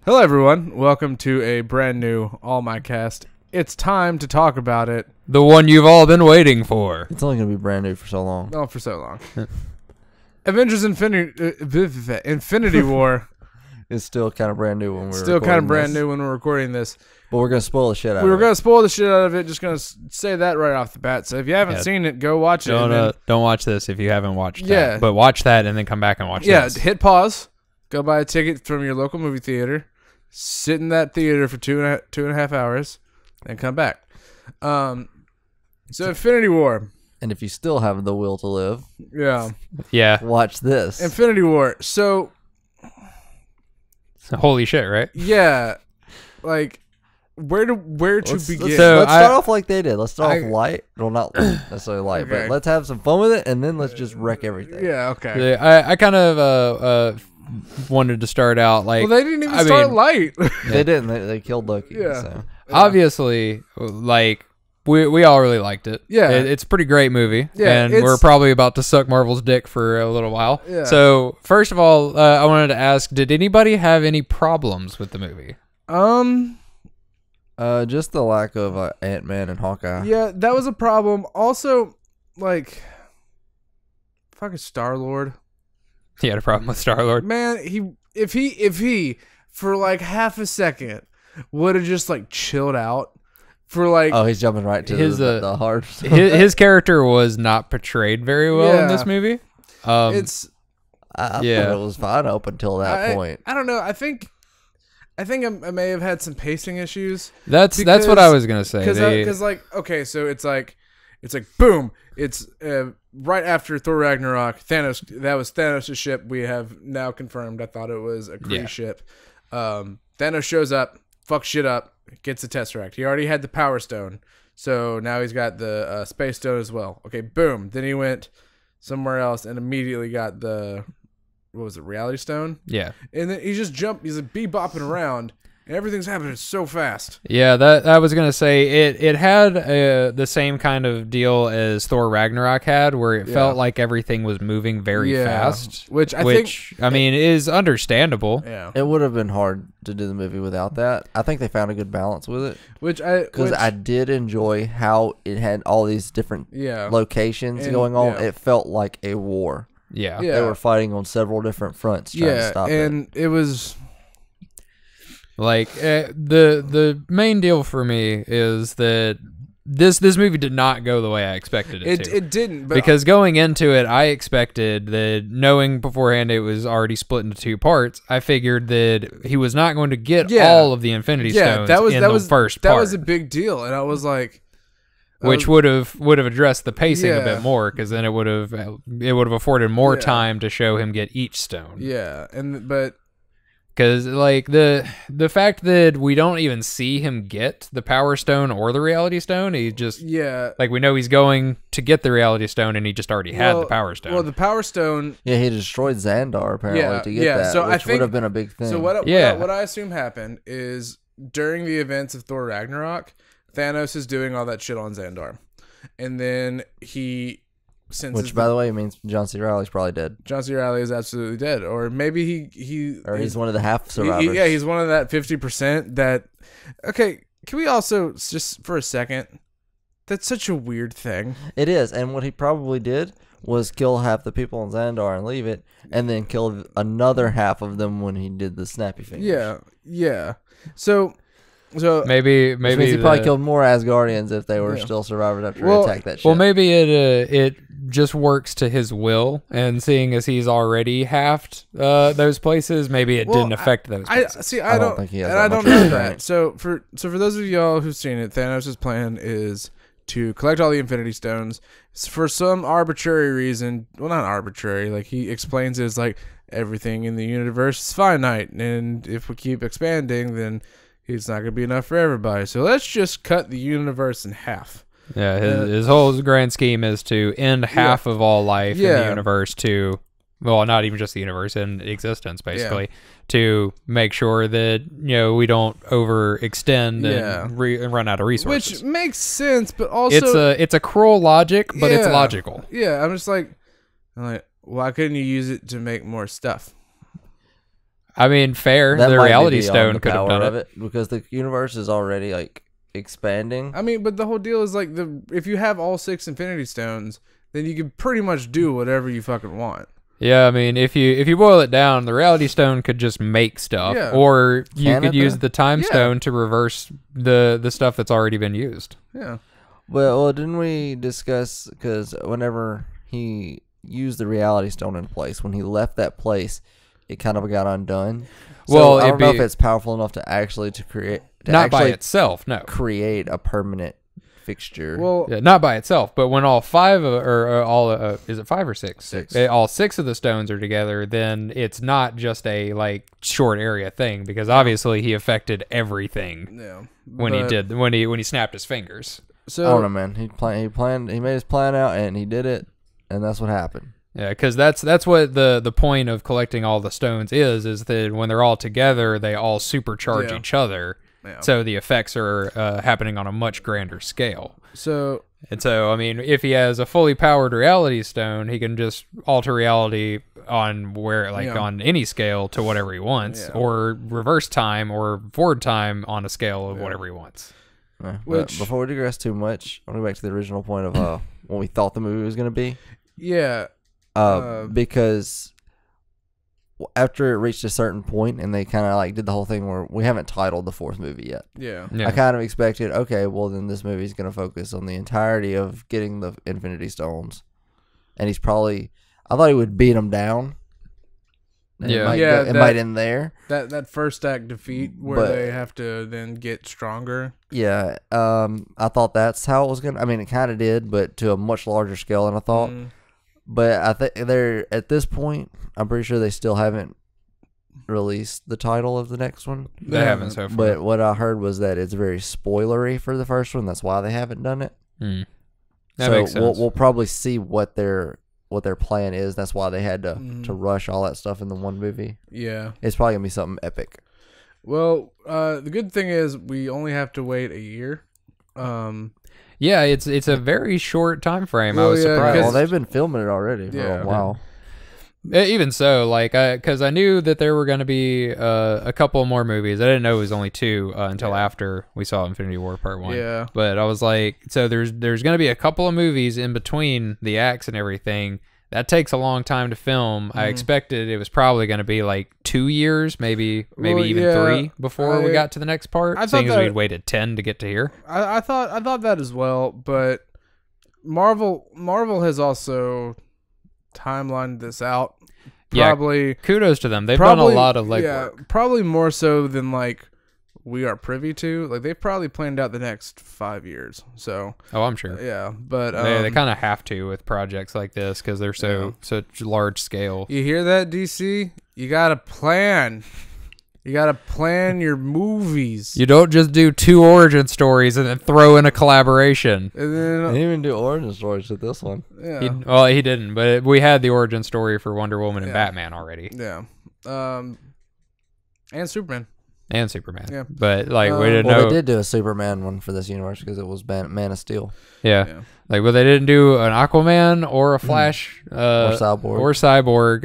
Hello, everyone. Welcome to a brand new All My Cast. It's time to talk about it. The one you've all been waiting for. It's only going to be brand new for so long. Oh, for so long. Avengers Infinity War. It's still kind of brand new when we're Still kind of brand new when we're recording this. But we're going to spoil the shit out of it. We were going to spoil the shit out of it. Just going to say that right off the bat. So if you haven't seen it, go watch it. Don't watch this if you haven't watched that. But watch that and then come back and watch this. Yeah, hit pause. Go buy a ticket from your local movie theater. Sit in that theater for two and a half hours, and come back. So Infinity War. And if you still have the will to live, yeah, watch this. Infinity War. So, holy shit, right? Yeah, like where to begin? Let's start off like they did. Let's start off light. Well, not necessarily light, Okay. but let's have some fun with it, and then let's just wreck everything. Yeah, okay. I kind of wanted to start out like. Well, they didn't even start light. They didn't. They killed Loki. Yeah. So. Obviously, like we all really liked it. Yeah, it's a pretty great movie. Yeah, and we're probably about to suck Marvel's dick for a little while. Yeah. So first of all, I wanted to ask: did anybody have any problems with the movie? Just the lack of Ant-Man and Hawkeye. Yeah, that was a problem. Also, like, fucking Star-Lord. He had a problem with Star-Lord. Man, if he for like half a second would have just like chilled out for like. Oh, he's jumping right to the hard. his character was not portrayed very well in this movie. I thought it was fine up until that point. I don't know. I think I may have had some pacing issues. That's what I was gonna say. Because like, okay, so it's like boom. It's right after Thor Ragnarok. Thanos. That was Thanos' ship. We have now confirmed. I thought it was a Kree ship. Thanos shows up, fucks shit up, gets the Tesseract. He already had the Power Stone, so now he's got the Space Stone as well. Okay, boom. Then he went somewhere else and immediately got the Reality Stone? Yeah. And then he just jumped. He's like bebopping around. And everything's happening so fast. Yeah, that I was gonna say it had the same kind of deal as Thor Ragnarok had, where it felt like everything was moving very fast, which I mean is understandable. Yeah, it would have been hard to do the movie without that. I think they found a good balance with it, because I did enjoy how it had all these different locations going on. Yeah. It felt like a war. Yeah, they were fighting on several different fronts trying to stop it. And it was. Like the main deal for me is that this movie did not go the way I expected it to. It didn't, because going into it, I expected that, knowing beforehand it was already split into two parts, I figured that he was not going to get all of the Infinity Stones in the first part. That was a big deal, and I was like, which would have addressed the pacing a bit more, because then it would have afforded more time to show him get each stone. Yeah, because like the fact that we don't even see him get the Power Stone or the Reality Stone, he just like, we know he's going to get the Reality Stone, and he just already had the Power Stone. Well, the Power Stone. Yeah, he destroyed Xandar apparently to get that, so which would have been a big thing. So what I assume happened is, during the events of Thor Ragnarok, Thanos is doing all that shit on Xandar, and then he. Which, by the way, means John C. Reilly's probably dead. John C. Reilly is absolutely dead, or maybe he's one of the half survivors. He's one of that 50% that. Okay, can we also just for a second? That's such a weird thing. It is, and what he probably did was kill half the people in Xandar and leave it, and then kill another half of them when he did the snappy fingers. Yeah. So maybe he probably killed more Asgardians if they were still survivors after he attacked that shit. Well, maybe it just works to his will, and seeing as he's already halved those places, maybe it didn't affect those places. I don't think he has. I don't know that. So for those of y'all who've seen it, Thanos' plan is to collect all the Infinity Stones for some arbitrary reason. Well, not arbitrary. Like, he explains it as like, everything in the universe is finite, and if we keep expanding, then it's not going to be enough for everybody. So let's just cut the universe in half. Yeah, his whole grand scheme is to end half of all life in the universe to, well, not even just the universe, in existence, basically, to make sure that, we don't overextend and run out of resources. Which makes sense, but also... It's a cruel logic, but it's logical. Yeah, I'm like, why couldn't you use it to make more stuff? I mean, fair. That the might reality be stone could have done it because the universe is already like expanding. I mean, but the whole deal is like if you have all 6 Infinity Stones, then you can pretty much do whatever you fucking want. Yeah, I mean, if you boil it down, the reality stone could just make stuff, or you could use the time stone to reverse the stuff that's already been used. Yeah. Well, didn't we discuss, because whenever he used the reality stone in place, when he left that place, it kind of got undone. So well, I don't know if it's powerful enough to actually create, not by itself, no, create a permanent fixture. Well, yeah, not by itself, but when all 5 or all is it 5 or 6? 6. All 6 of the stones are together, then it's not just a like short area thing, because obviously he affected everything. Yeah. When he snapped his fingers. So I don't know, man. He made his plan out and he did it, and that's what happened. Yeah, because that's what the point of collecting all the stones is that when they're all together, they all supercharge each other. Yeah. So the effects are happening on a much grander scale. So I mean, if he has a fully powered reality stone, he can just alter reality on on any scale to whatever he wants, or reverse time or forward time on a scale of whatever he wants. Which, before we digress too much, I'll go back to the original point of what we thought the movie was going to be. Yeah. Because after it reached a certain point and they kind of like did the whole thing where we haven't titled the 4th movie yet. Yeah. I kind of expected, okay, well then this movie's going to focus on the entirety of getting the Infinity Stones. And he's probably, I thought he would beat them down. It might end there. That first act defeat where they have to then get stronger. Yeah. I thought that's how it was going to, I mean, it kind of did, but to a much larger scale than I thought. But I think they're at this point, I'm pretty sure they still haven't released the title of the next one. They haven't so far. But what I heard was that it's very spoilery for the first one. That's why they haven't done it. That makes sense. We'll probably see what their plan is. That's why they had to rush all that stuff in the one movie. Yeah. It's probably going to be something epic. Well, the good thing is we only have to wait a year. Yeah, it's a very short time frame. I was surprised. Well, they've been filming it already for a while. Even so, because I knew that there were going to be a couple more movies. I didn't know it was only 2 until after we saw Infinity War Part 1. Yeah. But I was like, so there's going to be a couple of movies in between the acts and everything. That takes a long time to film. I expected it was probably going to be like 2 years, maybe even 3 before we got to the next part. Seeing as we'd waited 10 to get to here. I thought that as well, but Marvel has also timelined this out. Probably kudos to them. They've done a lot of legwork. Yeah, probably more so than like we are privy to. Like they've probably planned out the next 5 years. So I'm sure. Yeah, but they kind of have to with projects like this because they're such large scale. You hear that, DC? You gotta plan. You gotta plan your movies. You don't just do 2 origin stories and then throw in a collaboration. And then, they didn't even do origin stories with this one. Yeah. He didn't, but we had the origin story for Wonder Woman and Batman already. Yeah. And Superman. Yeah. But we didn't know. They did do a Superman one for this universe because it was Man of Steel. Yeah. But they didn't do an Aquaman or a Flash or Cyborg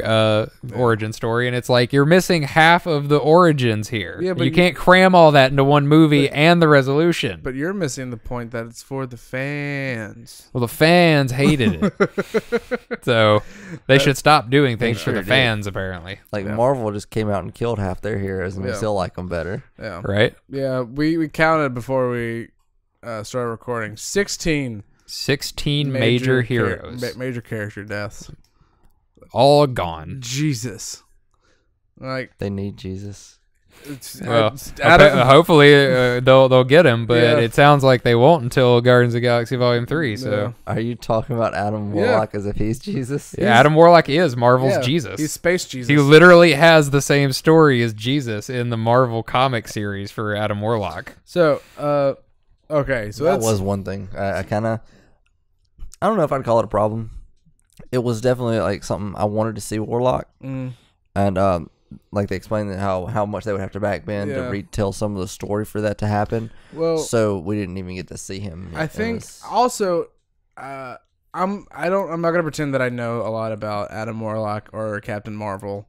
origin story, and it's like you're missing half of the origins here. Yeah, but you can't cram all that into one movie and the resolution. But you're missing the point that it's for the fans. Well, the fans hated it, so they should stop doing things for the fans. Apparently, Marvel just came out and killed half their heroes, and we still like them better. Yeah, right. Yeah, we counted before we started recording 16 major heroes. Major character deaths. All gone. Jesus. They need Jesus. Hopefully they'll get him, but it sounds like they won't until Guardians of the Galaxy Volume 3. So, are you talking about Adam Warlock as if he's Jesus? Yeah, Adam Warlock is Marvel's Jesus. He's Space Jesus. He literally has the same story as Jesus in the Marvel comic series for Adam Warlock. So, okay, so that was one thing. I don't know if I'd call it a problem. It was definitely something I wanted to see Warlock, and they explained how much they would have to backbend to retell some of the story for that to happen. Well, so we didn't even get to see him. I think also, I'm not gonna pretend that I know a lot about Adam Warlock or Captain Marvel,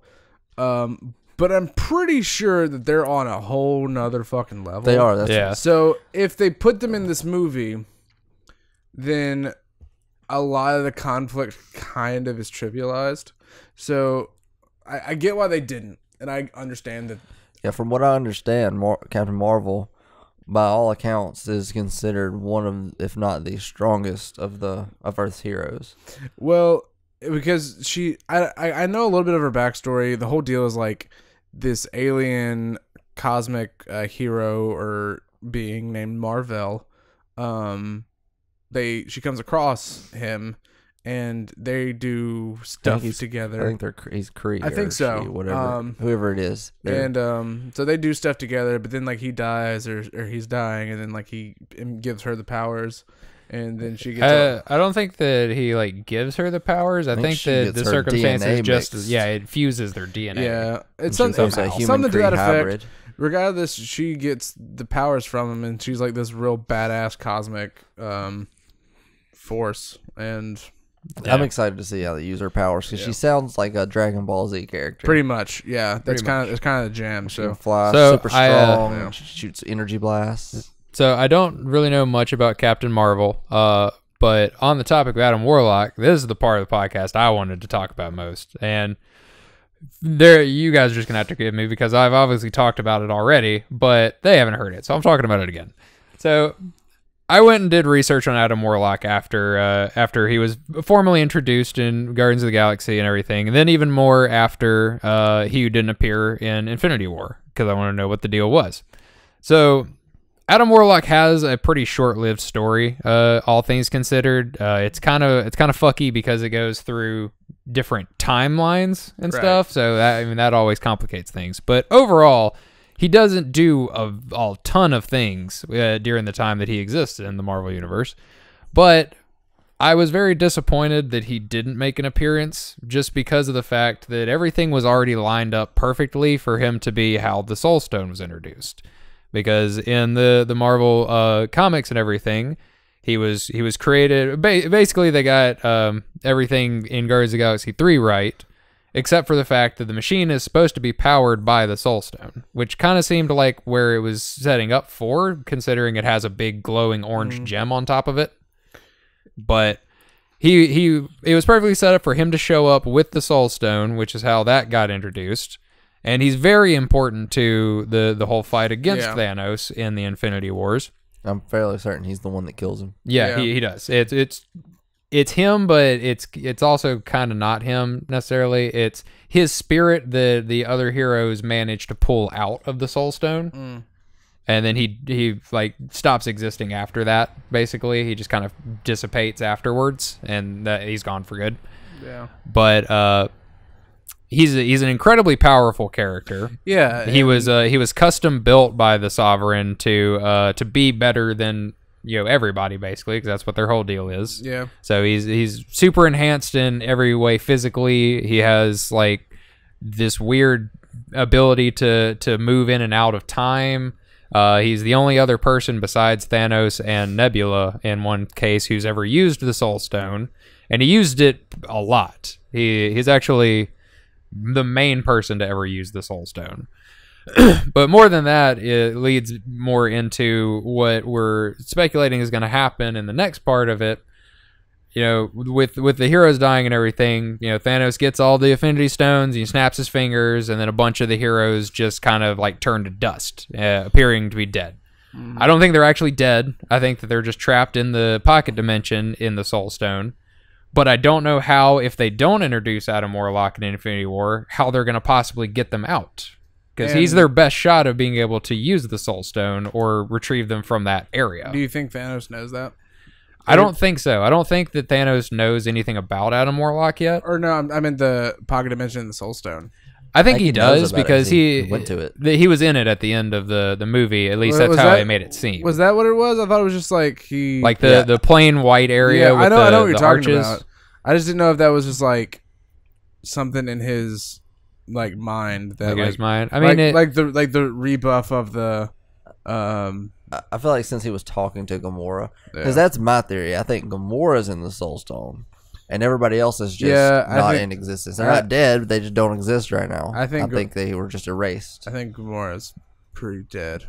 but I'm pretty sure that they're on a whole nother fucking level. They are. That's So if they put them in this movie, then a lot of the conflict kind of is trivialized. So I get why they didn't, and I understand that. Yeah, from what I understand, Captain Marvel, by all accounts, is considered one of, if not the strongest of Earth's heroes. Well, because I know a little bit of her backstory. The whole deal is like this alien cosmic hero or being named Marvel. She comes across him, and they do stuff together. I think he's Kree. I think so. Whatever, whoever it is. And so they do stuff together, but then like he dies or he's dying, and then like he gives her the powers, and then she gets. I don't think that he like gives her the powers. I think that the circumstances just it fuses their DNA. Yeah, it's something to that effect. Regardless, she gets the powers from him, and she's like this real badass cosmic force, and. Yeah. I'm excited to see how they use her powers because she sounds like a Dragon Ball Z character. Pretty much, yeah. It's kind of the jam. She can fly, super strong. She shoots energy blasts. So I don't really know much about Captain Marvel, but on the topic of Adam Warlock, this is the part of the podcast I wanted to talk about most. And you guys are just gonna have to forgive me because I've obviously talked about it already, but they haven't heard it, so I'm talking about it again. So. I went and did research on Adam Warlock after he was formally introduced in Guardians of the Galaxy and everything, and then even more after he didn't appear in Infinity War because I want to know what the deal was. So Adam Warlock has a pretty short-lived story, all things considered. It's kind of fucky because it goes through different timelines and stuff, so that always complicates things. But overall. He doesn't do a ton of things during the time that he existed in the Marvel Universe, but I was very disappointed that he didn't make an appearance just because of the fact that everything was already lined up perfectly for him to be how the Soul Stone was introduced. Because in the Marvel comics and everything, he was created. Basically, they got everything in Guardians of the Galaxy 3 right. Except for the fact that the machine is supposed to be powered by the Soul Stone, which kind of seemed like where it was setting up for, considering it has a big glowing orange gem on top of it. But it was perfectly set up for him to show up with the Soul Stone, which is how that got introduced. And he's very important to the whole fight against Thanos in the Infinity Wars. I'm fairly certain he's the one that kills him. Yeah. He does. It's him, but it's also kind of not him necessarily. It's his spirit that the other heroes manage to pull out of the Soul Stone, and then he like stops existing after that. Basically, he just kind of dissipates afterwards, and he's gone for good. Yeah, but he's an incredibly powerful character. Yeah, he was custom built by the Sovereign to be better than. Everybody basically, because that's what their whole deal is. Yeah. So he's super enhanced in every way physically. He has like this weird ability to move in and out of time. He's the only other person besides Thanos and Nebula in one case who's ever used the Soul Stone, and he used it a lot. He's actually the main person to ever use the Soul Stone. But more than that, it leads more into what we're speculating is going to happen in the next part of it. With the heroes dying and everything, Thanos gets all the Infinity Stones, he snaps his fingers, and then a bunch of the heroes just kind of like turn to dust, appearing to be dead. I don't think they're actually dead. I think that they're just trapped in the pocket dimension in the Soul Stone. But I don't know how, if they don't introduce Adam Warlock in Infinity War, how they're going to possibly get them out. Because he's their best shot of being able to use the Soul Stone or retrieve them from that area. Do you think Thanos knows that? I don't think so. I don't think that Thanos knows anything about Adam Warlock yet. Or no, I mean the pocket dimension and the Soul Stone. I think he does because he went to it. He was in it at the end of the movie. At least that's how they made it seem. Was that what it was? I thought it was just like the plain white area. Yeah, with I know what you're talking arches. about. I just didn't know if that was just like something in his like mind that his mind. I mean, the rebuff of the. I feel like since he was talking to Gamora, because that's my theory. I think Gamora's in the Soul Stone. and everybody else is just not in existence. They're not dead; they just don't exist right now. I think they were just erased. I think Gamora's pretty dead.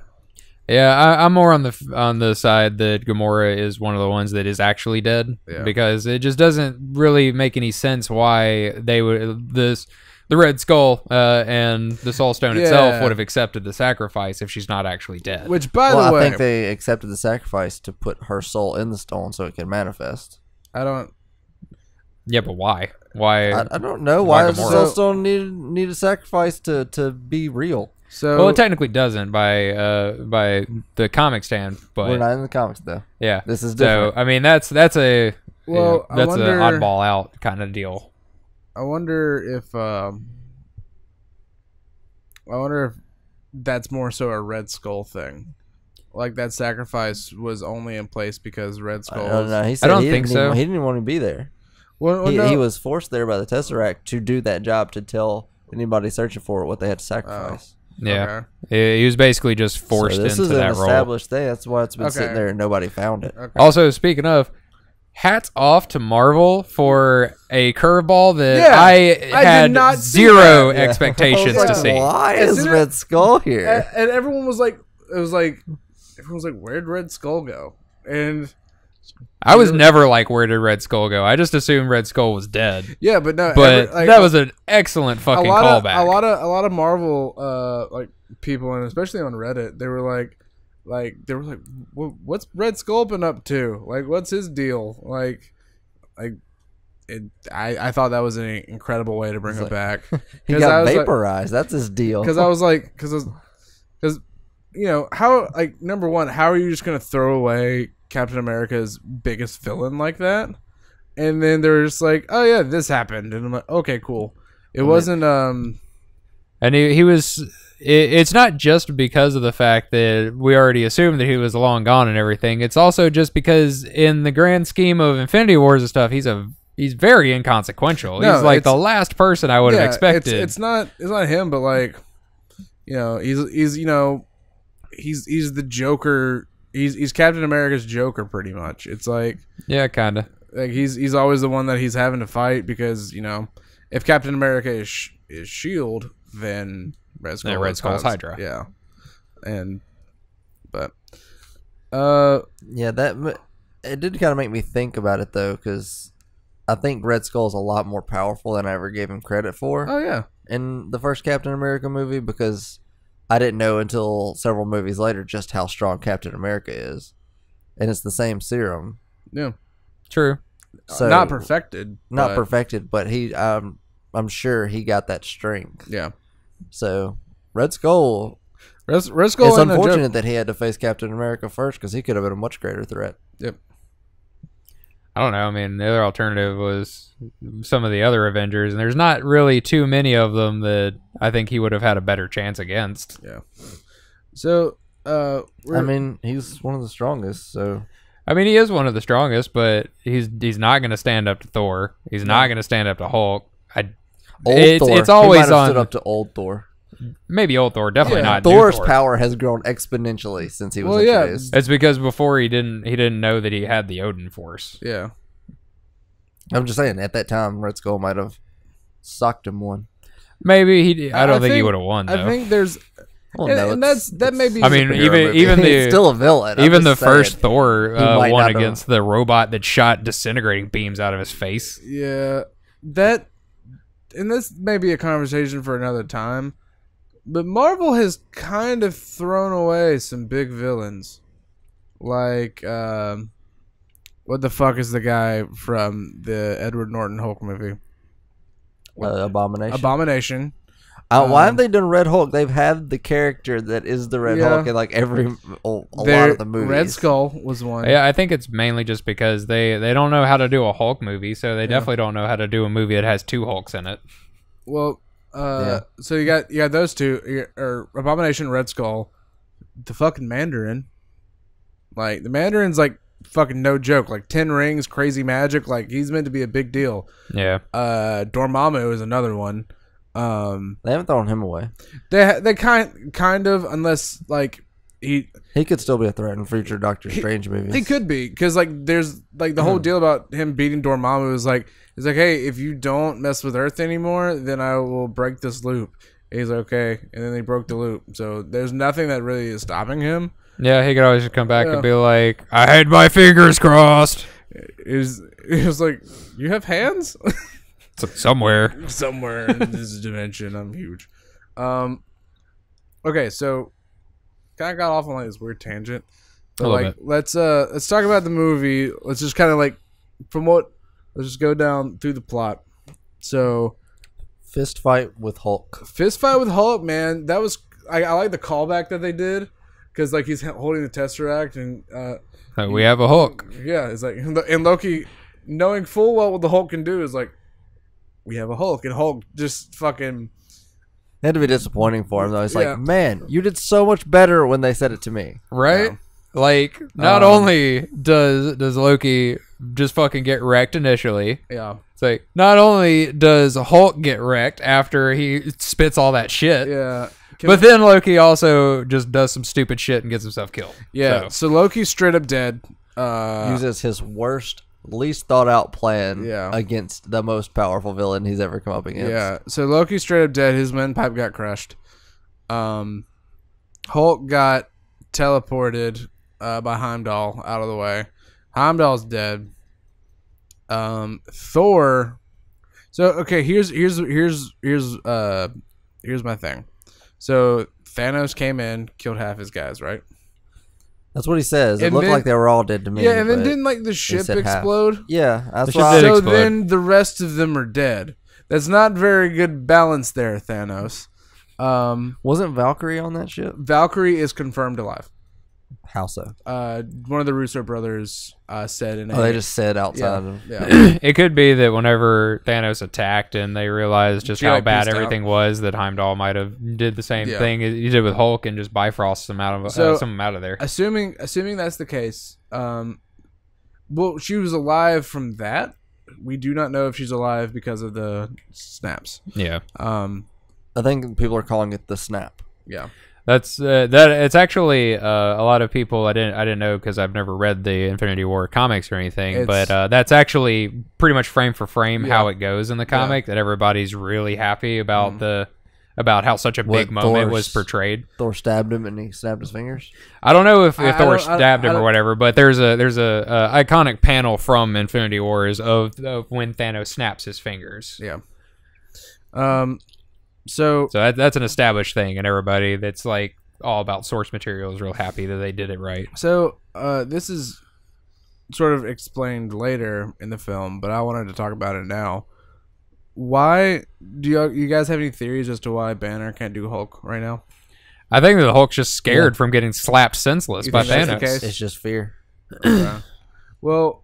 Yeah, I'm more on the side that Gamora is one of the ones that is actually dead, because it just doesn't really make any sense why they would the Red Skull and the Soul Stone itself would have accepted the sacrifice if she's not actually dead. Which, by the way, I think they accepted the sacrifice to put her soul in the stone so it can manifest. I don't. Yeah, but why? Why? I don't know why the Soul Stone need a sacrifice to be real. So, well, it technically doesn't by the comic stand, but we're not in the comics though. Yeah, this is different. So I mean, that's an oddball out kind of deal. I wonder if that's more so a Red Skull thing. Like that sacrifice was only in place because Red Skull. He said I don't think so. He didn't want to be there. Well, he was forced there by the Tesseract to do that job, to tell anybody searching for it what they had to sacrifice. Yeah, okay. He was basically just forced into that role. This is an established thing. That's why it's been sitting there and nobody found it. Okay. Also, speaking of, hats off to Marvel for a curveball that I had zero expectations to see. Why is Red Skull here? And everyone was like, where'd Red Skull go? And I was never like, where did Red Skull go? I just assumed Red Skull was dead. Yeah, but no. But that was an excellent fucking callback. A lot of Marvel people, and especially on Reddit, they were like, what's Red Skull been up to? Like, what's his deal? I thought that was an incredible way to bring it back. He got vaporized. That's his deal. Because I was like, because you know how, like, number one, how are you just gonna throw away Captain America's biggest villain like that? And then they're just like, oh yeah, this happened, and I'm like, okay, cool. It wasn't and he was. It's not just because of the fact that we already assumed that he was long gone and everything. It's also just because in the grand scheme of Infinity Wars and stuff, he's very inconsequential. No, he's like the last person I would have expected. It's not him, but like, you know, he's the Joker. He's Captain America's Joker, pretty much. It's like, yeah, kind of. Like he's always the one that he's having to fight, because, you know, if Captain America is Shield, then Red Skull's Hydra. Yeah, that it did kind of make me think about it though, because I think Red Skull's a lot more powerful than I ever gave him credit for. Oh yeah, in the first Captain America movie, because I didn't know until several movies later just how strong Captain America is, and it's the same serum. Yeah, true. So not perfected, but he, I'm sure he got that strength. Yeah. So Red Skull. Red Skull. It's unfortunate that he had to face Captain America first, because he could have been a much greater threat. Yep. I don't know. I mean, the other alternative was some of the other Avengers, and there's not really too many of them that I think he would have had a better chance against. Yeah. So, I mean, he's one of the strongest. So, I mean, he is one of the strongest, but he's not going to stand up to Thor. He's not going to stand up to Hulk. It's always on. Stood up to old Thor. Maybe old Thor, definitely not. Thor's power has grown exponentially since he was introduced. It's because before he didn't know that he had the Odin Force. Yeah, I'm just saying, at that time, Red Skull might have socked him one. Maybe I don't think he would have won. Though. I think there's. Well, and that may be. I mean, even he's still a villain. Even the first Thor won against the robot that shot disintegrating beams out of his face. Yeah, that. And this may be a conversation for another time, but Marvel has kind of thrown away some big villains. Like, what the fuck is the guy from the Edward Norton Hulk movie? Abomination. Why have they done Red Hulk? They've had the character that is the Red Hulk in like a lot of the movies. Red Skull was one. Yeah, I think it's mainly just because they don't know how to do a Hulk movie, so they definitely don't know how to do a movie that has two Hulks in it. Well, so you got those two, or Abomination, Red Skull, the fucking Mandarin. Like, the Mandarin's like fucking no joke. Like 10 rings, crazy magic. Like, he's meant to be a big deal. Yeah. Dormammu is another one. They haven't thrown him away. They kind of, unless like he could still be a threat in future Doctor Strange movies. He could be, because like there's like the whole deal about him beating Dormammu is like, it's like, hey, if you don't mess with Earth anymore, then I will break this loop. And he's like, okay, and then they broke the loop. So there's nothing that really is stopping him. Yeah, he could always come back and be like, I had my fingers crossed. It was like, you have hands? It's like somewhere in this dimension. I'm huge. Okay, so kind of got off on like this weird tangent, but like let's talk about the movie. Let's just kind of like let's just go down through the plot. So, fist fight with Hulk, man. That was I like the callback that they did, because like he's holding the Tesseract and we have a Hulk. Yeah, it's like, and Loki, knowing full well what the Hulk can do, is like, we have a Hulk, and Hulk just fucking. It had to be disappointing for him though. It's like, man, you did so much better when they said it to me, right? Yeah. Like, not only does Loki just fucking get wrecked initially. Yeah. It's like, not only does Hulk get wrecked after he spits all that shit. Yeah. But then Loki also just does some stupid shit and gets himself killed. Yeah. So Loki's straight up dead. Uses his worst, least thought out plan against the most powerful villain he's ever come up against. Yeah. So Loki's straight up dead. His windpipe got crushed. Hulk got teleported by Heimdall out of the way. Heimdall's dead. Thor. So okay, here's my thing. So Thanos came in, killed half his guys, right? That's what he says. It looked like they were all dead to me. Yeah, and then didn't like the ship explode? Half. Yeah, that's why. So then the rest of them are dead. That's not very good balance there, Thanos. Wasn't Valkyrie on that ship? Valkyrie is confirmed alive. How so? One of the Russo brothers said in they just said outside of It could be that whenever Thanos attacked and they realized just how bad everything was, that Heimdall might have did the same thing as he did with Hulk and just Bifrost them out of some out of there. Assuming that's the case, well, she was alive from that. We do not know if she's alive because of the snaps. Yeah. I think people are calling it the snap. Yeah. That's that. It's actually a lot of people. I didn't know because I've never read the Infinity War comics or anything. But that's actually pretty much frame for frame how it goes in the comic. That everybody's really happy about about how such a big moment was portrayed. Thor stabbed him and he snapped his fingers. I don't know if Thor stabbed him or whatever, but there's a iconic panel from Infinity Wars of when Thanos snaps his fingers. Yeah. So that's an established thing, and everybody that's like all about source material is real happy that they did it right. So this is sort of explained later in the film, but I wanted to talk about it now. Why do you guys have any theories as to why Banner can't do Hulk right now? I think that the Hulk's just scared from getting slapped senseless by Thanos. It's just fear. Well,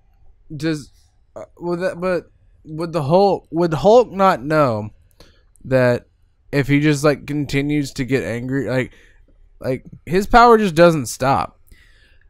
would Hulk not know that if he just like continues to get angry, like his power just doesn't stop?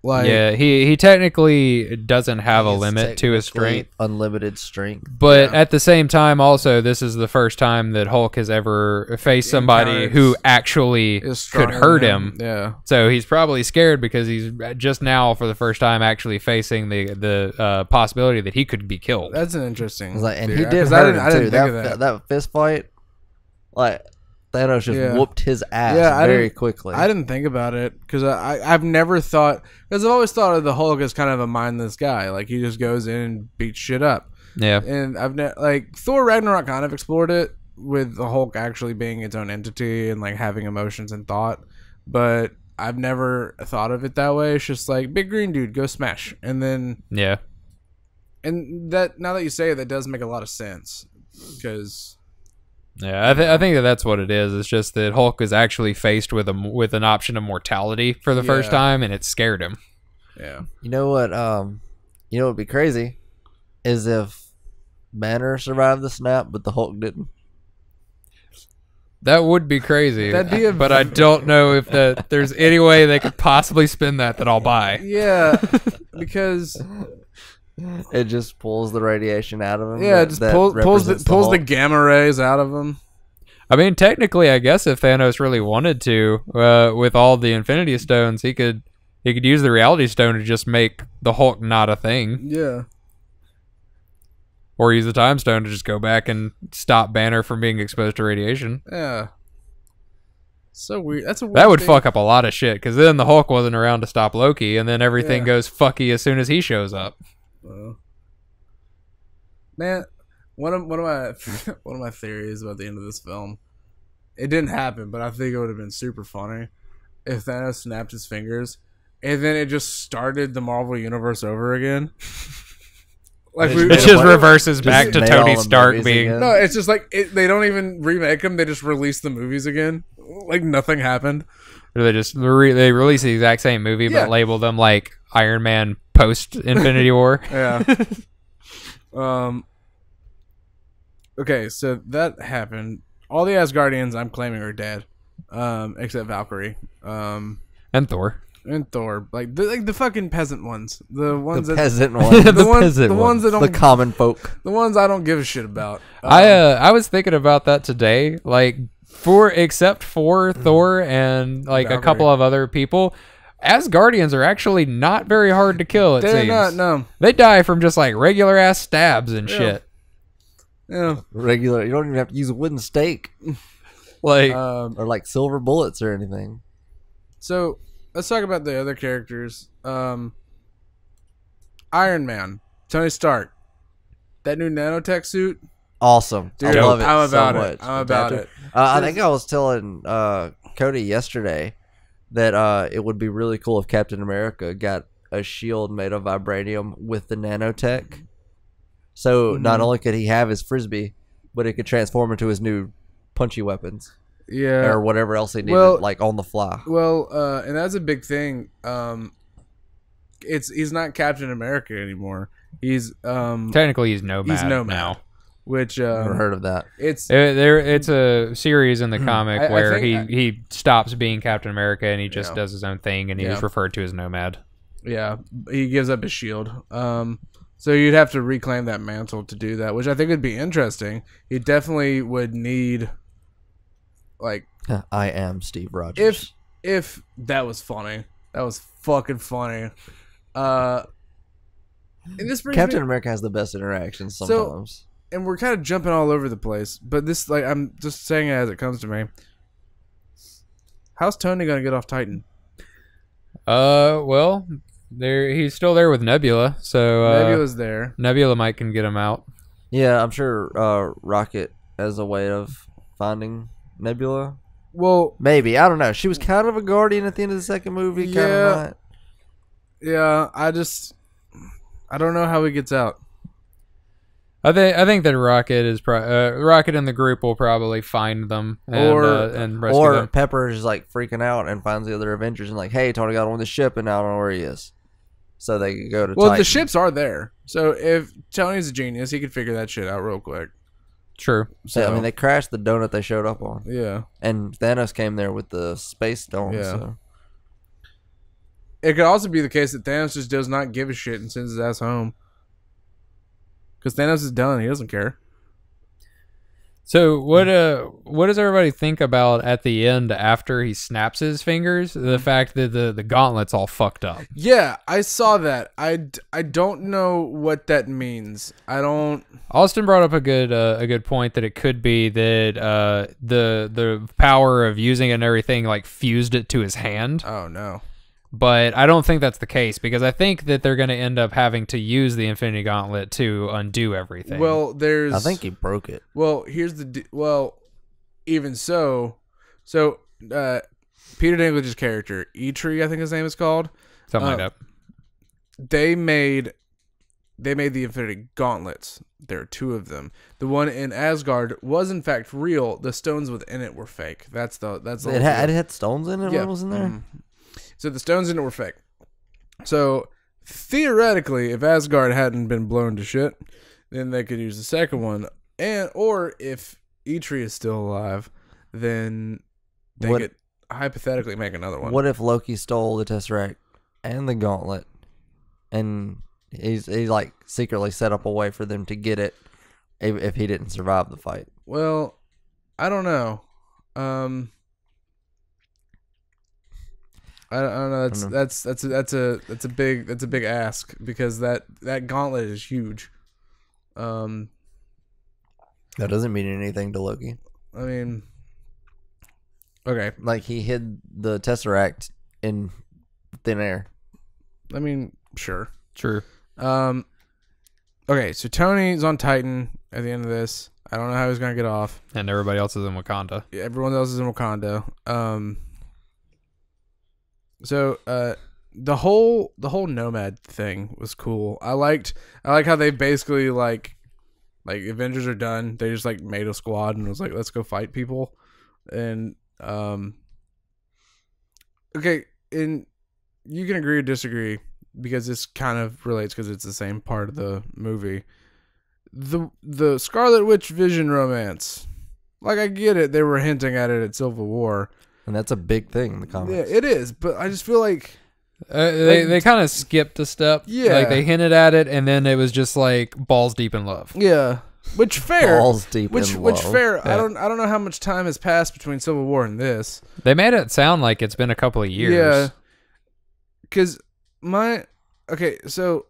Like, yeah, he technically doesn't have a limit to his strength, unlimited strength. But at the same time, also, this is the first time that Hulk has ever faced somebody who actually could hurt him. Yeah, so he's probably scared because he's just now, for the first time, actually facing the possibility that he could be killed. That's an interesting. And he did hurt him too. That fist fight, like. Thanos just whooped his ass very quickly. I didn't think about it because I've never thought, because I've always thought of the Hulk as kind of a mindless guy. Like he just goes in and beats shit up. Yeah. And like Thor Ragnarok kind of explored it with the Hulk actually being its own entity and like having emotions and thought. But I've never thought of it that way. It's just like big green dude, go smash. And then and that now that you say it, that does make a lot of sense because. Yeah, I think that's what it is. It's just that Hulk is actually faced with an option of mortality for the first time, and it scared him. Yeah. You know what? What'd be crazy is if Banner survived the snap, but the Hulk didn't. That would be crazy. But I don't know if there's any way they could possibly spin that I'll buy. Yeah, because. It just pulls the radiation out of him. Yeah, it just pulls the gamma rays out of him. I mean, technically, I guess if Thanos really wanted to, with all the Infinity Stones, he could use the Reality Stone to just make the Hulk not a thing. Yeah. Or use the Time Stone to just go back and stop Banner from being exposed to radiation. Yeah. So weird. That's a weird That would thing. fuck up a lot of shit, because then the Hulk wasn't around to stop Loki, and then everything goes fucky as soon as he shows up. Man, one of my theories about the end of this film, it didn't happen, but I think it would have been super funny if Thanos snapped his fingers and then it just started the Marvel universe over again. Like it just reverses back to Tony Stark being again. No, it's just like they don't even remake them, they just release the movies again like nothing happened. Or they just they release the exact same movie but label them like Iron Man post Infinity War. Yeah. Okay, so that happened. All the Asgardians I'm claiming are dead, except Valkyrie, and Thor, like the fucking peasant ones, the ones the that peasant ones, the ones that don't, the common folk, the ones I don't give a shit about. I was thinking about that today, like except for Thor and like Valkyrie. A couple of other people. Asgardians are actually not very hard to kill. It seems not. No, they die from just like regular ass stabs and shit. Yeah, regular. You don't even have to use a wooden stake, like or like silver bullets or anything. So let's talk about the other characters. Iron Man, Tony Stark, that new nanotech suit. Awesome, dude, I love it. I'm about so it. Much. I'm about it. I think I was telling Cody yesterday that it would be really cool if Captain America got a shield made of vibranium with the nanotech. So not only could he have his frisbee, but it could transform into his new punchy weapons. Yeah. Or whatever else he needed, like on the fly. Well, and that's a big thing. He's not Captain America anymore. He's technically he's Nomad. He's Nomad now. Which never heard of that. It's a series in the comic where he stops being Captain America and he just does his own thing and he's referred to as Nomad. Yeah, he gives up his shield. So you'd have to reclaim that mantle to do that, which I think would be interesting. You definitely would need, like, I am Steve Rogers. If that was funny, that was fucking funny. And this Captain America has the best interactions sometimes. And we're kind of jumping all over the place, but this, like, I'm just saying it as it comes to me. How's Tony gonna get off Titan? Well, he's still there with Nebula, so Nebula's there. Nebula might can get him out. Yeah, I'm sure Rocket has a way of finding Nebula. Well, maybe, I don't know. She was kind of a guardian at the end of the second movie. Kind of not. Yeah, I don't know how he gets out. I think that Rocket is Rocket and the group will probably find them and rescue them. Pepper is like freaking out and finds the other Avengers and like, hey, Tony got on the ship and I don't know where he is. So they can go to Titan. The ships are there. So if Tony's a genius, he could figure that shit out real quick. True. So I mean, they crashed the donut they showed up on. Yeah. And Thanos came there with the space dome. Yeah. So. It could also be the case that Thanos just does not give a shit and sends his ass home. Because Thanos is done. He doesn't care. So what does everybody think about at the end after he snaps his fingers? The fact that the gauntlet's all fucked up. Yeah, I saw that. I don't know what that means. I don't. Austin brought up a good point that it could be that the power of using it and everything like fused it to his hand. Oh no. But I don't think that's the case because I think that they're going to end up having to use the Infinity Gauntlet to undo everything. Well, I think he broke it. Well, even so, Peter Dinklage's character, Eitri, I think his name is called. Something like that. They made the Infinity Gauntlets. There are two of them. The one in Asgard was in fact real. The stones within it were fake. That's it had stones in it. Yeah. What was in there? Mm-hmm. So the stones in it were fake. So theoretically, if Asgard hadn't been blown to shit, then they could use the second one. Or if Eitri is still alive, then they could hypothetically make another one. What if Loki stole the Tesseract and the Gauntlet, and he like secretly set up a way for them to get it if he didn't survive the fight? Well, I don't know. I don't know. That's a big ask because that gauntlet is huge. That doesn't mean anything to Loki. I mean, okay, like he hid the Tesseract in thin air. I mean, sure, true. Okay, so Tony's on Titan at the end of this. I don't know how he's gonna get off, and everybody else is in Wakanda. Yeah, everyone else is in Wakanda. So the whole Nomad thing was cool. I like how they basically like Avengers are done. They just like made a squad and was like, let's go fight people. And okay, and you can agree or disagree because this kind of relates because it's the same part of the movie. The Scarlet Witch Vision romance, like I get it, they were hinting at it at Civil War. And that's a big thing in the comics. Yeah, it is. But I just feel like they kind of skipped a step. Yeah, like they hinted at it, and then it was just like balls deep in love. Yeah, which fair. Balls deep in love. Which fair. Yeah. I don't know how much time has passed between Civil War and this. They made it sound like it's been a couple of years. Yeah, because so,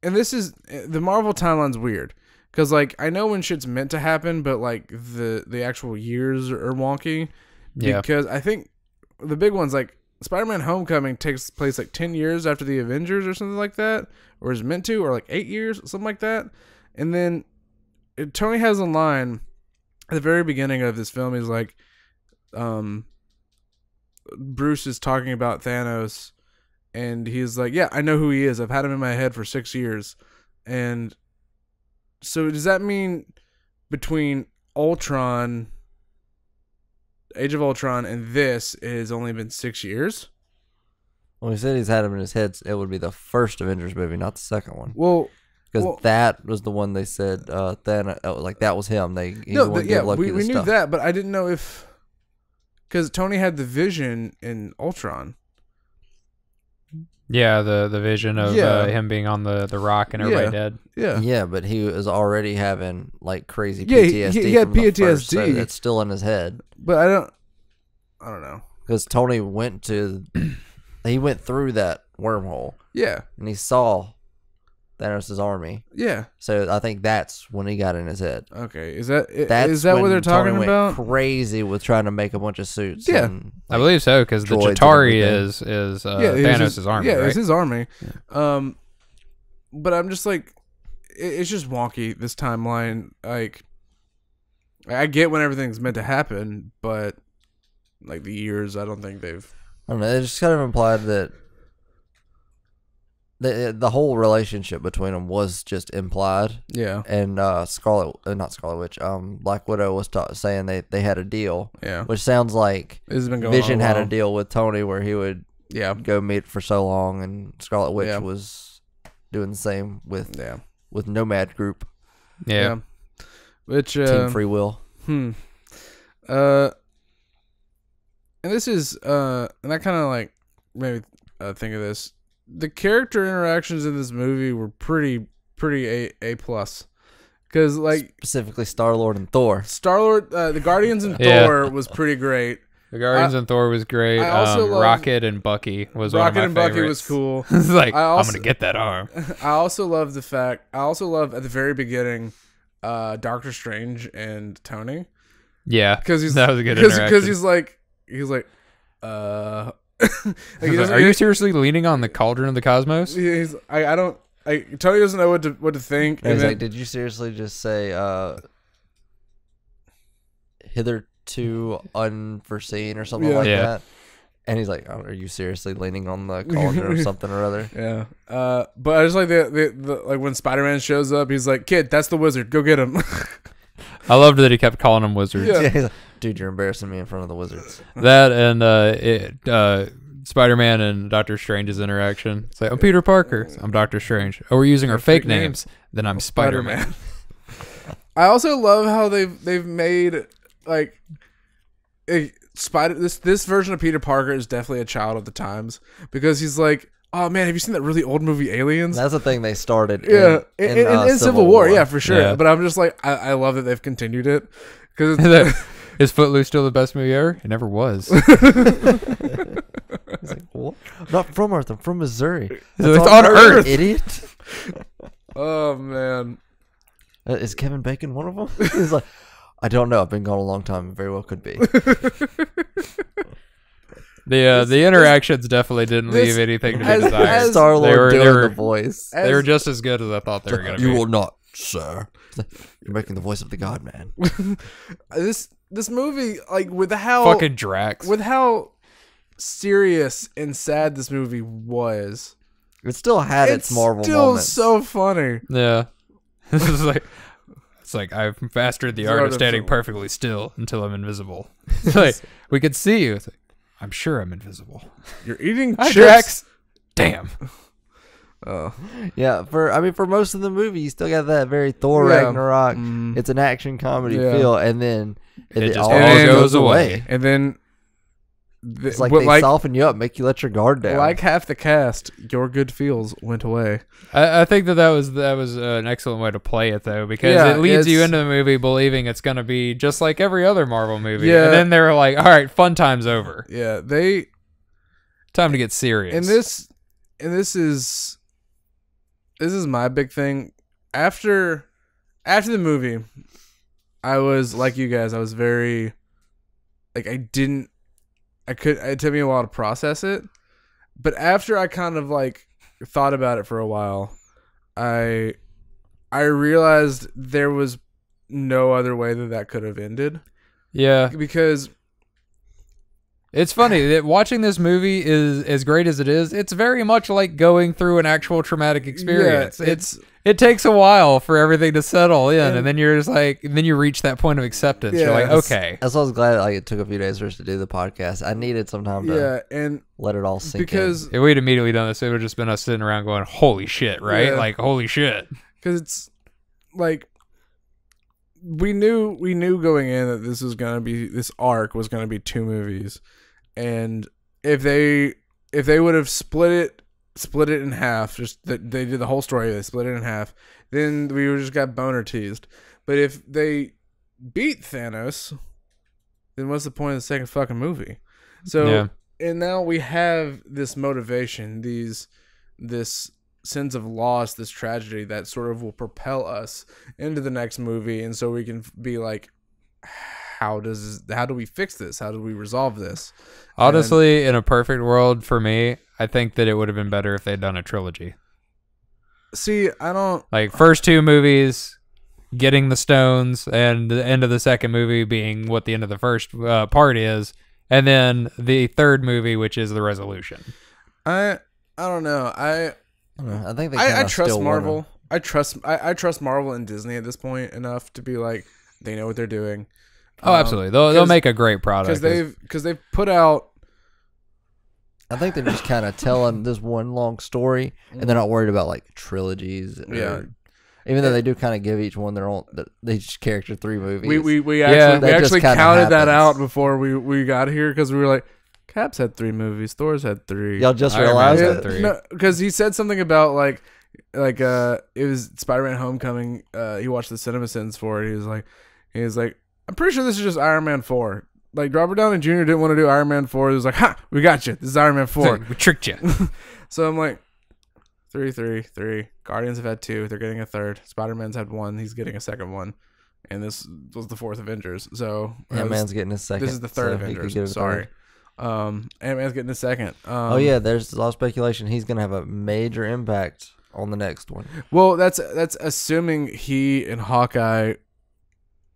and this is the Marvel timeline's weird because like I know when shit's meant to happen, but like the actual years are wonky. Yeah. Because I think the big one's like Spider-Man Homecoming takes place like 10 years after the Avengers or something like that, or is meant to, or like 8 years, something like that. And then Tony has a line at the very beginning of this film. He's like, Bruce is talking about Thanos, and he's like, yeah, I know who he is. I've had him in my head for 6 years. And so does that mean between Age of Ultron and this it has only been 6 years? Well, he said he's had him in his head. It would be the first Avengers movie, not the second one. Well, because that was the one they said like that was him. We knew that, but I didn't know if because Tony had the Vision in Ultron. Yeah, the vision of him being on the rock and everybody dead. Yeah, yeah, but he was already having like crazy PTSD. He had from PTSD. The first, so it's still in his head. But I don't know because Tony went through that wormhole. Yeah, and he saw Thanos' army. Yeah, so I think that's when he got in his head. Okay, is that what they're talking Tony about? Went crazy with trying to make a bunch of suits. Yeah, and, I believe so because the Chitauri is Thanos' army. Yeah, right? It's his army. Yeah. But I'm just like, it's just wonky this timeline. Like, I get when everything's meant to happen, but like the years, I don't think they've. I don't know. It just kind of implied that the whole relationship between them was just implied. Yeah. And not Scarlet Witch. Black Widow was saying they had a deal. Yeah. Which sounds like Vision had a deal with Tony where he would go meet for so long, and Scarlet Witch was doing the same with Nomad Group. Yeah. Which Team Free Will. And this is and I kind of like maybe think of this. The character interactions in this movie were pretty A plus, because like specifically Star-Lord and Thor. Star-Lord, the Guardians and Thor was pretty great. The Guardians and Thor was great. I also Rocket and Bucky was one of my favorites. Bucky was cool. It's like I'm gonna get that arm. I also love at the very beginning, Doctor Strange and Tony. Yeah, because that was a good interaction. Because he's like. Are you seriously leaning on the cauldron of the cosmos? Tony doesn't know what to think. And he's like, did you seriously just say hitherto unforeseen or something like that? And he's like, are you seriously leaning on the cauldron of something or other? Yeah. But I just like the like when Spider-Man shows up, he's like, kid, that's the wizard. Go get him. I loved that he kept calling them wizards. Yeah. He's like, dude, you're embarrassing me in front of the wizards. That and Spider-Man and Doctor Strange's interaction. It's like, I'm Peter Parker. I'm Doctor Strange. Oh, we're using our fake names. Then I'm Spider-Man. I also love how they've made like this version of Peter Parker is definitely a child of the times, because he's like, oh man, have you seen that really old movie Aliens? That's the thing they started. In Civil War, yeah, for sure. Yeah. But I'm just like, I love that they've continued it, because Is Footloose still the best movie ever? It never was. He's like, what? I'm not from Earth. I'm from Missouri. It's on Earth, idiot. Oh man, is Kevin Bacon one of them? He's like, I don't know. I've been gone a long time. It very well could be. The interactions definitely didn't leave anything to be desired. Star-Lord doing the voice. They were just as good as I thought they were going to be. You will not, sir. You're making the voice of the God Man. This movie, like with how fucking Drax, with how serious and sad this movie was, it still had its Marvel moments. Still so funny. Yeah, it's like I've mastered the art of standing perfectly still until I'm invisible. It's like we could see you. It's like, I'm sure I'm invisible. You're eating chips. Drax. Damn. Yeah, for most of the movie, you still got that very Thor Ragnarok. It's an action comedy feel, and then it all goes away. And then it's like they soften you up, make you let your guard down. Like half the cast, your good feels went away. I think that was an excellent way to play it though, because it leads you into the movie believing it's going to be just like every other Marvel movie, and then they're like, "All right, fun time's over." Yeah, time to get serious. And this is my big thing. After the movie, I was like you guys. I was very like it took me a while to process it, but after I kind of like thought about it for a while, I realized there was no other way that could have ended. Yeah, because it's funny that watching this movie is as great as it is. It's very much like going through an actual traumatic experience. Yeah, it takes a while for everything to settle in, and then you're just like, then you reach that point of acceptance. You're like, okay. That's why I was glad it took a few days for us to do the podcast. I needed some time to let it all sink in. Because if we'd immediately done this, it would have just been us sitting around going, holy shit, right? Yeah. Like, holy shit. Because it's like we knew going in that this arc was gonna be 2 movies, and if they would have split it in half, just that they did the whole story, they split it in half, then we would just got boner teased. But if they beat Thanos, then what's the point of the second fucking movie? So and now we have this motivation, this sense of loss, this tragedy that sort of will propel us into the next movie, and so we can be like, how do we fix this? How do we resolve this? Honestly, in a perfect world for me, I think that it would have been better if they'd done a trilogy. See, I don't like first 2 movies getting the stones, and the end of the second movie being what the end of the first part is, and then the third movie, which is the resolution. I don't know. I think they I trust Marvel. I trust Marvel and Disney at this point enough to be like, they know what they're doing. Oh, absolutely. They'll make a great product because they've put out. I think they're just kind of telling this one long story, and they're not worried about like trilogies. Even though they do kind of give each one their own, each character 3 movies. We actually counted that out before we got here, because we were like, Cap's had 3 movies, Thor's had 3. Y'all just realized that 3. No, because he said something about like it was Spider-Man Homecoming. He watched the CinemaSins for it. He was like, I'm pretty sure this is just Iron Man 4. Like, Robert Downey Jr. didn't want to do Iron Man 4. He was like, ha, we got you. This is Iron Man 4. We tricked you. So I'm like, 3. Guardians have had 2. They're getting a 3rd. Spider-Man's had 1. He's getting a 2nd one. And this was the 4th Avengers. So Ant-Man's getting his 2nd. This is the 3rd Avengers. Sorry. Ant-Man's getting a 2nd. There's a lot of speculation. He's going to have a major impact on the next one. Well, that's assuming he and Hawkeye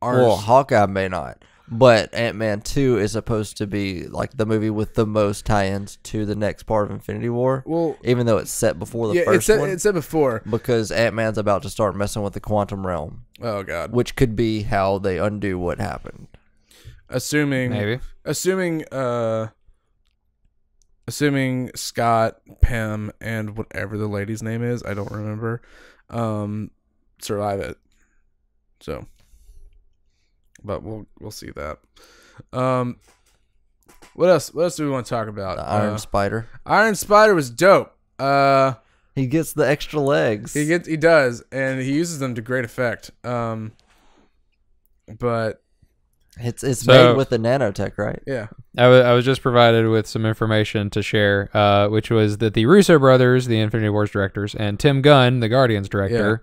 are... Well, Hawkeye may not. But Ant-Man 2 is supposed to be like the movie with the most tie-ins to the next part of Infinity War. Well, even though it's set before the first one. It's set before. Because Ant-Man's about to start messing with the quantum realm. Oh, God. Which could be how they undo what happened. Assuming Scott, Pym, and whatever the lady's name is, I don't remember, survive it. So... But we'll see that. What else do we want to talk about? The Iron Spider. Iron Spider was dope. He gets the extra legs. He does, and he uses them to great effect. But It's made with the nanotech, right? Yeah. I was just provided with some information to share, which was that the Russo brothers, the Infinity Wars directors, and Tim Gunn, the Guardians director,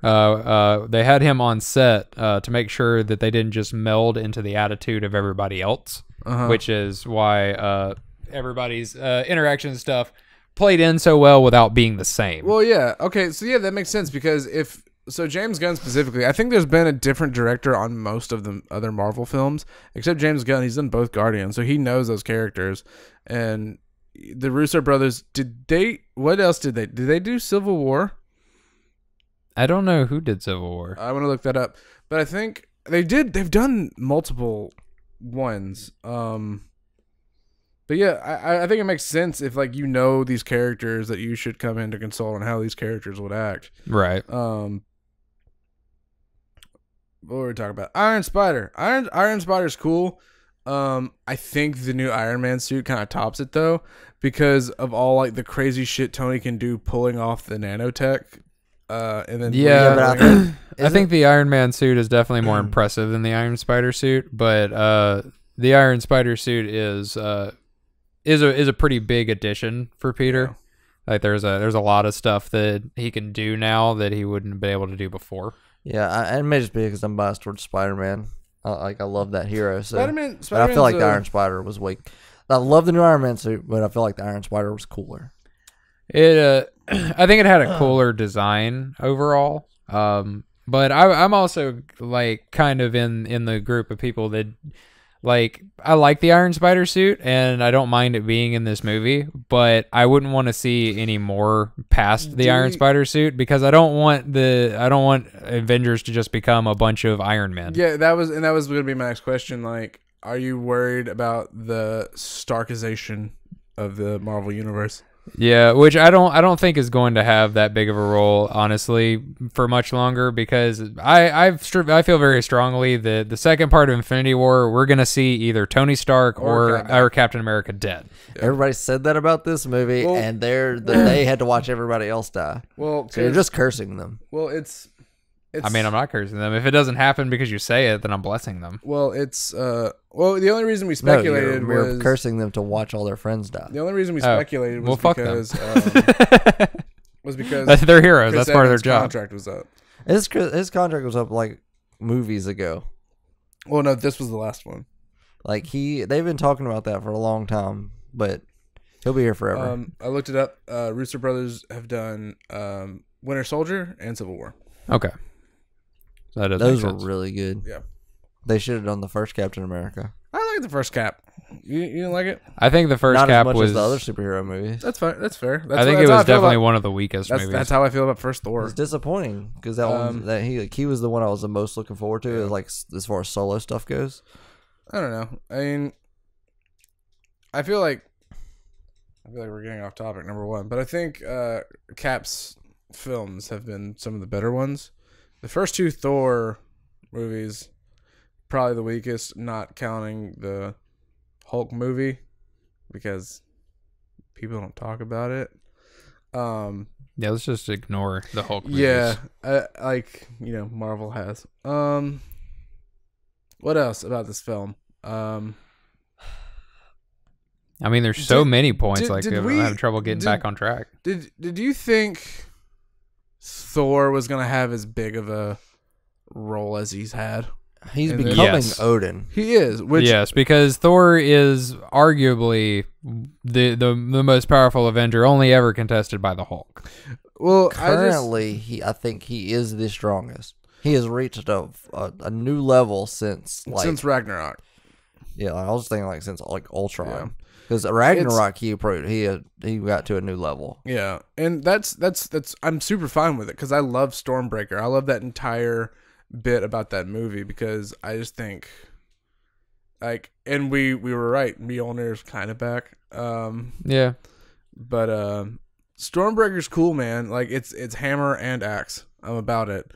they had him on set to make sure that they didn't just meld into the attitude of everybody else, which is why everybody's interaction and stuff played in so well without being the same. Well, yeah. Okay, so yeah, that makes sense because So James Gunn specifically, I think there's been a different director on most of the other Marvel films, except James Gunn. He's done both Guardians, so he knows those characters. And the Russo brothers, what else did they? Did they do Civil War? I don't know who did Civil War. I want to look that up. But I think they did. They've done multiple ones. But yeah, I think it makes sense if you know these characters that you should come in to consult on how these characters would act. Right. What were we talking about? Iron Spider. Iron Spider's cool. I think the new Iron Man suit kind of tops it though, because of all the crazy shit Tony can do pulling off the nanotech. And then I think the Iron Man suit is definitely more impressive than the Iron Spider suit, but the Iron Spider suit is a pretty big addition for Peter. Yeah. There's a lot of stuff that he can do now that he wouldn't have been able to do before. Yeah, it may just be because I'm biased towards Spider-Man. I love that hero. So. Spider-Man. But I feel like the Iron Spider was weak. I love the new Iron Man suit, but I feel like the Iron Spider was cooler. I think it had a cooler design overall. But I'm also kind of in the group of people that I like the Iron Spider suit and I don't mind it being in this movie, but I wouldn't want to see any more past the Iron Spider suit because I don't want Avengers to just become a bunch of Iron Men. Yeah, that was going to be my next question. Are you worried about the Starkization of the Marvel universe? Yeah, which I don't think is going to have that big of a role, honestly, for much longer, because I feel very strongly that the second part of Infinity War, we're going to see either Tony Stark or Captain America dead. Everybody said that about this movie, and they had to watch everybody else die. Well, so you're just cursing them. Well, it's. I mean, I'm not cursing them. If it doesn't happen because you say it, then I'm blessing them. Well, the only reason we speculated was cursing them to watch all their friends die. The only reason we speculated was because they're heroes. That's part of their job. Contract was up. His contract was up movies ago. Well, no, this was the last one. They've been talking about that for a long time, but he'll be here forever. I looked it up. Russo brothers have done Winter Soldier and Civil War. Okay. Those were really good. Yeah. They should have done the first Captain America. I like the first Cap. You didn't like it? I think the first Not Cap as much was as the other superhero movies. That's fine. That's fair. I think it was definitely one of the weakest movies. That's how I feel about first Thor. It's disappointing because he was the one I was the most looking forward to. Yeah. As far as solo stuff goes. I don't know. I mean, I feel like we're getting off topic, number one, but I think Cap's films have been some of the better ones. The first two Thor movies, probably the weakest, not counting the Hulk movie because people don't talk about it. Yeah, let's just ignore the Hulk movies. Yeah, Marvel has. What else about this film? I mean, there's so many points. I'm having trouble getting back on track. Did you think Thor was gonna have as big of a role as he's had? He's becoming Odin. He is. Yes, because Thor is arguably the most powerful Avenger, only ever contested by the Hulk. Well, currently, I think he is the strongest. He has reached a new level since Ragnarok. Yeah, I was thinking since Ultron. Because Ragnarok, he got to a new level. Yeah, and that's I'm super fine with it because I love Stormbreaker. I love that entire bit about that movie because I just think and we were right. Mjolnir's kind of back. Yeah, but Stormbreaker's cool, man. It's hammer and axe. I'm about it.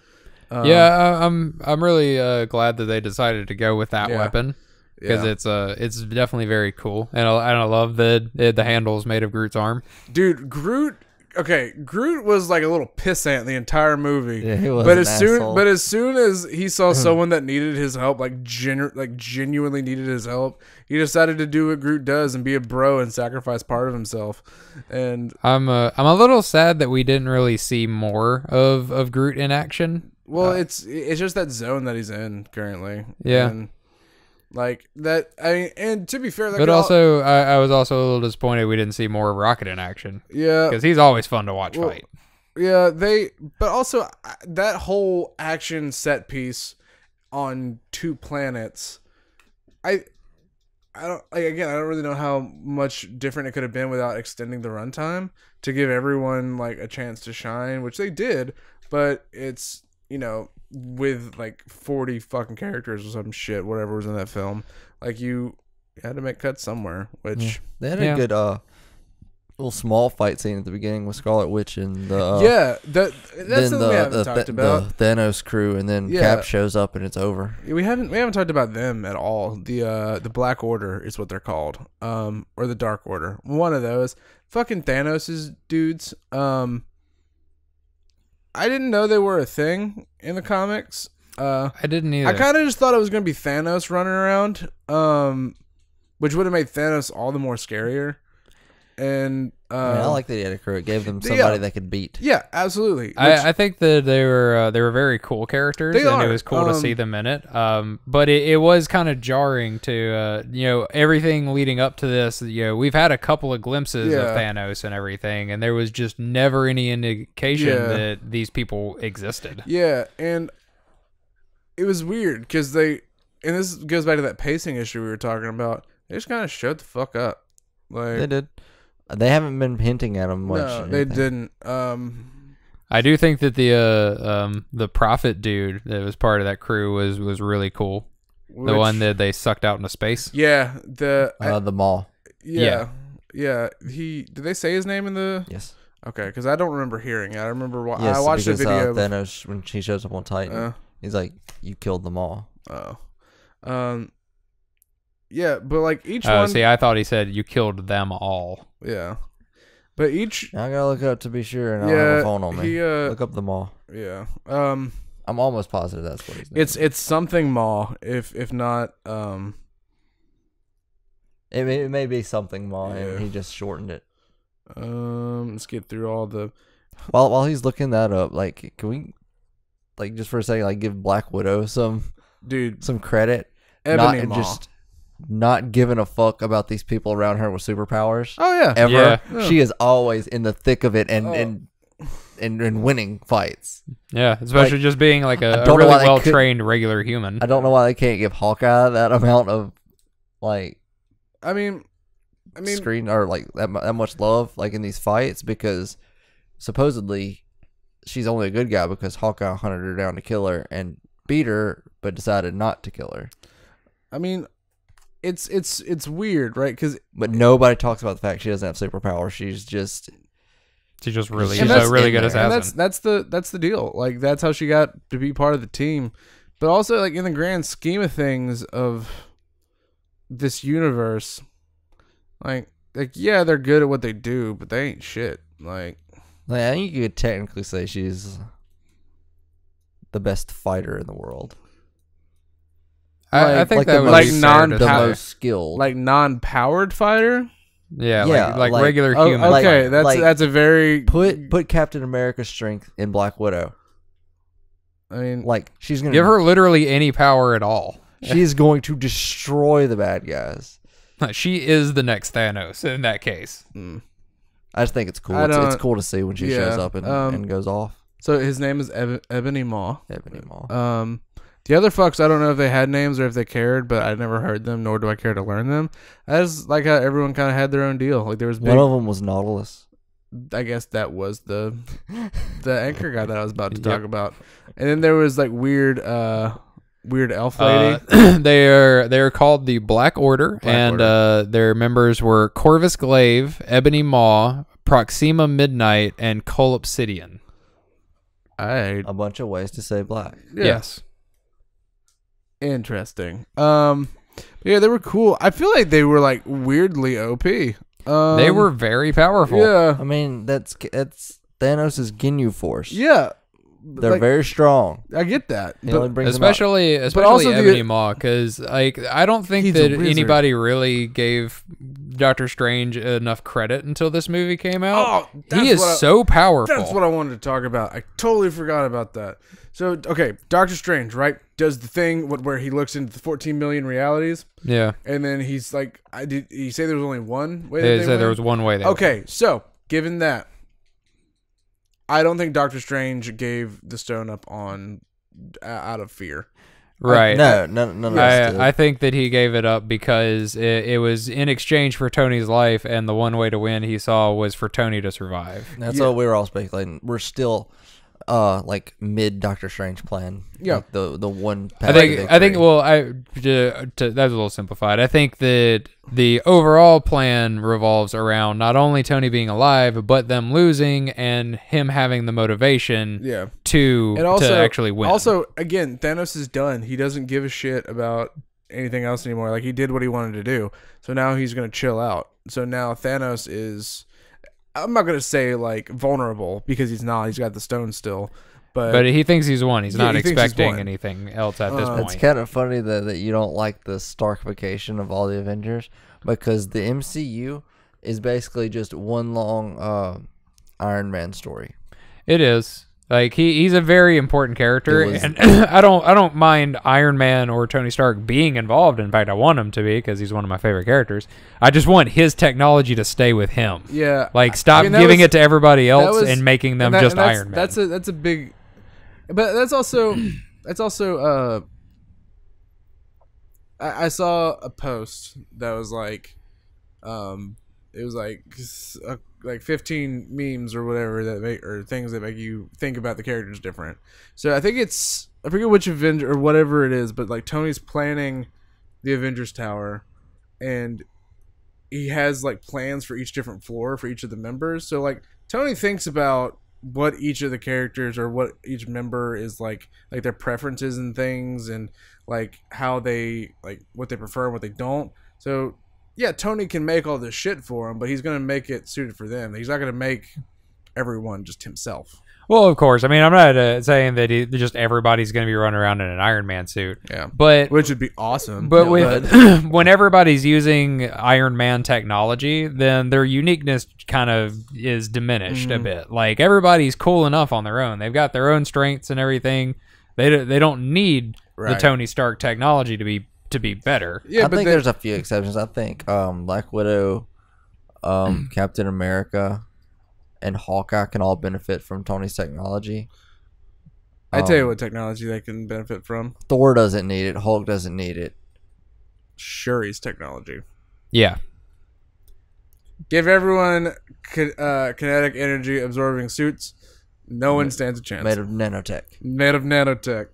I'm really glad that they decided to go with that weapon. Because it's definitely very cool, and I love the handles made of Groot's arm. Dude, Groot okay, Groot was like a little pissant the entire movie. Yeah, he was. But as soon as he saw someone that needed his help, like genuinely needed his help, he decided to do what Groot does and be a bro and sacrifice part of himself. And I'm a little sad that we didn't really see more of Groot in action. Well, it's just that zone that he's in currently. Yeah. And like that, I mean, and to be fair, but also I was also a little disappointed we didn't see more of Rocket in action. Yeah, because he's always fun to watch fight. Yeah, but also that whole action set piece on 2 planets, I don't really know how much different it could have been without extending the runtime to give everyone like a chance to shine, which they did. But it's, you know, with like 40 fucking characters or some shit, whatever was in that film, like you had to make cuts somewhere. Which they had a good little small fight scene at the beginning with Scarlet Witch and the that's something we haven't talked about. The Thanos crew, and then Cap shows up and it's over. We haven't talked about them at all. The Black Order is what they're called, or the Dark Order, one of those. Fucking Thanos's dudes. I didn't know they were a thing in the comics. I didn't either. I kind of just thought it was going to be Thanos running around, which would have made Thanos all the more scarier. And I like the Data Crew. It gave them somebody they could beat. Yeah, absolutely. I think that they were very cool characters, and it was cool to see them in it. But it was kind of jarring to everything leading up to this. We've had a couple of glimpses of Thanos and everything, and there was just never any indication that these people existed. Yeah, and it was weird because and this goes back to that pacing issue we were talking about. They just kind of showed the fuck up. Like they did. They haven't been hinting at them much. No, they didn't. I do think that the Prophet dude that was part of that crew was really cool. The one that they sucked out into space. Yeah, the Maul. Yeah. Did they say his name in the? Yes. Okay, because I don't remember hearing it. I remember I watched a video. Thanos, when he shows up on Titan, he's like, "You killed them all." Oh. Yeah, but like each one. See, I thought he said you killed them all. Yeah, but each. I gotta look up to be sure, and I don't have a phone on me. Look up the Maul. Yeah. I'm almost positive that's what his name is. It's something Maul. If not, It may be something Maul, and he just shortened it. Let's get through all the. While he's looking that up, like, can we, like, just for a second, like, give Black Widow some credit, Ebony Maw. Just not giving a fuck about these people around her with superpowers. Oh yeah, ever. Yeah. She is always in the thick of it and winning fights. Yeah, especially just being like a really well trained regular human. I don't know why they can't give Hawkeye that amount of like. I mean, screen or like that much love like in these fights, because supposedly she's only a good guy because Hawkeye hunted her down to kill her and beat her, but decided not to kill her. I mean, it's weird, right? But nobody talks about the fact she doesn't have superpowers. She's a really good assassin. And that's the deal. Like that's how she got to be part of the team. But also, like in the grand scheme of things of this universe, like yeah, they're good at what they do, but they ain't shit. Like I think you could technically say she's the best fighter in the world. I think like that would like be the most skilled, like non-powered fighter. Yeah, like regular human. Okay, that's a very put Captain America's strength in Black Widow. I mean, like she's gonna give her literally any power at all. She's going to destroy the bad guys. She is the next Thanos in that case. I just think it's cool. It's cool to see when she shows up and goes off. So his name is Ebony Maw. Ebony Maw. The other fucks, I don't know if they had names or if they cared, but I never heard them, nor do I care to learn them. As like how everyone kind of had their own deal. Like there was one of them was Nautilus. I guess that was the anchor guy that I was about to talk about. And then there was like weird elf lady. They are called the Black Order, their members were Corvus Glaive, Ebony Maw, Proxima Midnight, and Cull Obsidian. A bunch of ways to say black. Yeah. Yes. Interesting. Yeah, they were cool. I feel like they were like weirdly OP. They were very powerful. Yeah. I mean, that's Thanos' Ginyu Force. Yeah. They're very strong. I get that, especially Ebony Maw, because I don't think that anybody really gave Doctor Strange enough credit until this movie came out. Oh, he is so powerful. That's what I wanted to talk about. I totally forgot about that. So, okay, Doctor Strange, right, does the thing where he looks into the 14 million realities. Yeah. And then he's like, did he say there was only one way? They said there was one way. Okay, so given that, I don't think Doctor Strange gave the stone up out of fear. Right. No. I think that he gave it up because it was in exchange for Tony's life, and the one way to win he saw was for Tony to survive. That's what we were all speculating. We're still like mid Doctor Strange plan. Yeah. Like the one. I think. Well, that's a little simplified. I think that the overall plan revolves around not only Tony being alive, but them losing and him having the motivation. Yeah. To actually win. Also, again, Thanos is done. He doesn't give a shit about anything else anymore. Like, he did what he wanted to do. So now he's gonna chill out. So now Thanos is, I'm not gonna say like vulnerable, because he's not. He's got the stone still, but he thinks he's won. He's not expecting anything else at this point. It's kind of funny that you don't like the Starkification of all the Avengers, because the MCU is basically just one long Iron Man story. It is. Like, he's a very important character, and I don't mind Iron Man or Tony Stark being involved. In fact, I want him to be, because he's one of my favorite characters. I just want his technology to stay with him. Yeah, like, stop giving it to everybody else and making them just Iron Man. That's a big, but that's also I saw a post that was like, it was like 15 memes or whatever or things that make you think about the characters different. So I think I forget which Avenger or whatever it is, but like Tony's planning the Avengers Tower, and he has like plans for each different floor for each of the members. So like Tony thinks about what each of the characters or what each member is like their preferences and things, and like how they like what they prefer and what they don't. So yeah, Tony can make all this shit for him, but he's going to make it suited for them. He's not going to make everyone just himself. Well, of course. I mean, I'm not saying that just everybody's going to be running around in an Iron Man suit. Yeah, but which would be awesome. But when everybody's using Iron Man technology, then their uniqueness kind of is diminished a bit. Like, everybody's cool enough on their own. They've got their own strengths and everything. They don't need the Tony Stark technology to be better. Yeah, I think there's a few exceptions. I think Black Widow, Captain America, and Hawkeye can all benefit from Tony's technology. I tell you what technology they can benefit from. Thor doesn't need it. Hulk doesn't need it. Shuri's technology. Yeah. Give everyone kinetic energy absorbing suits. No one stands a chance. Made of nanotech.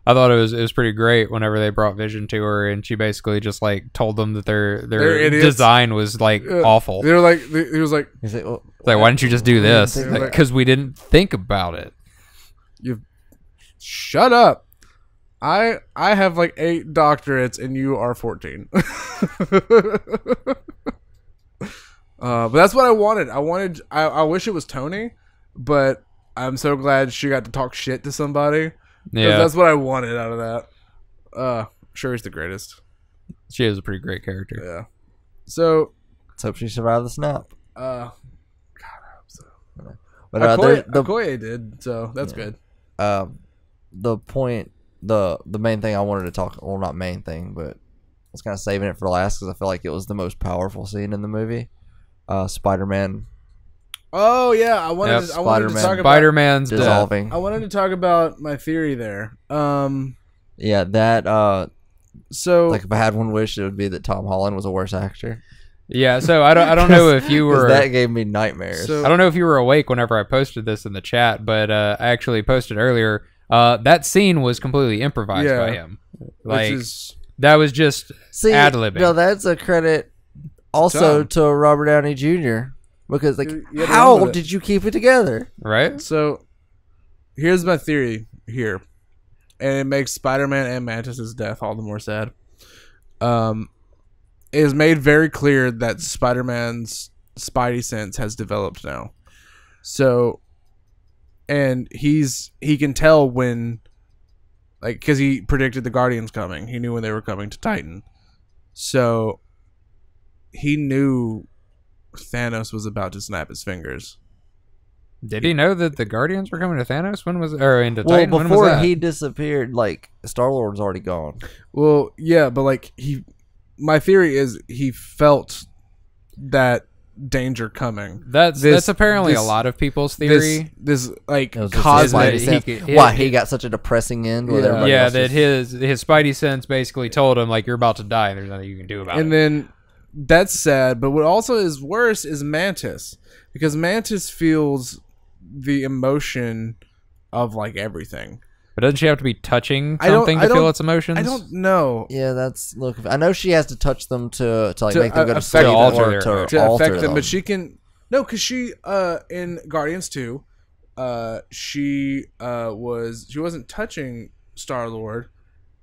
I thought it was pretty great whenever they brought Vision to her, and she basically just like told them that their design was like awful. They were like, he was like, why don't you just do this? Because we didn't think about it. You shut up. I have like 8 doctorates and you are 14. But that's what I wanted. I wish it was Tony, but I'm so glad she got to talk shit to somebody. Yeah, that's what I wanted out of that. Shuri's the greatest. She is a pretty great character. Yeah. So let's hope she survived the snap. God, I hope so. But Okoye did, so that's good. The main thing I wanted to talk, well, not main thing, but I was kind of saving it for last because I feel like it was the most powerful scene in the movie. Spider-Man. Oh yeah, I wanted to talk about Spider-Man's dissolving. I wanted to talk about my theory there. Yeah, that. So, like, if I had one wish, it would be that Tom Holland was a worse actor. Yeah, so I don't know if you were. That gave me nightmares. I don't know if you were awake whenever I posted this in the chat, but I actually posted earlier. That scene was completely improvised by him. Like, that was just ad-libbing. No, that's a credit also to Robert Downey Jr. Because, like, how did you keep it together? Right? So, here's my theory here. And it makes Spider-Man and Mantis' death all the more sad. it is made very clear that Spider-Man's Spidey sense has developed now. So, and he can tell when, like, because he predicted the Guardians coming. He knew when they were coming to Titan. So, he knew Thanos was about to snap his fingers. Did he know that the Guardians were coming to Thanos? When was into Titan? Well, before he disappeared, like, Star-Lord's already gone. Well, yeah, but like my theory is he felt that danger coming. That's apparently a lot of people's theory. This like cosmic. Why he got such a depressing end? Yeah, that his Spidey sense basically told him like you're about to die and there's nothing you can do about it. And then that's sad. But what also is worse is Mantis, because Mantis feels the emotion of like everything. But doesn't she have to be touching something to feel its emotions? I don't know. Yeah, I know she has to touch them to like make them go to sleep to affect them. But she can because she in Guardians 2, she wasn't touching Star-Lord,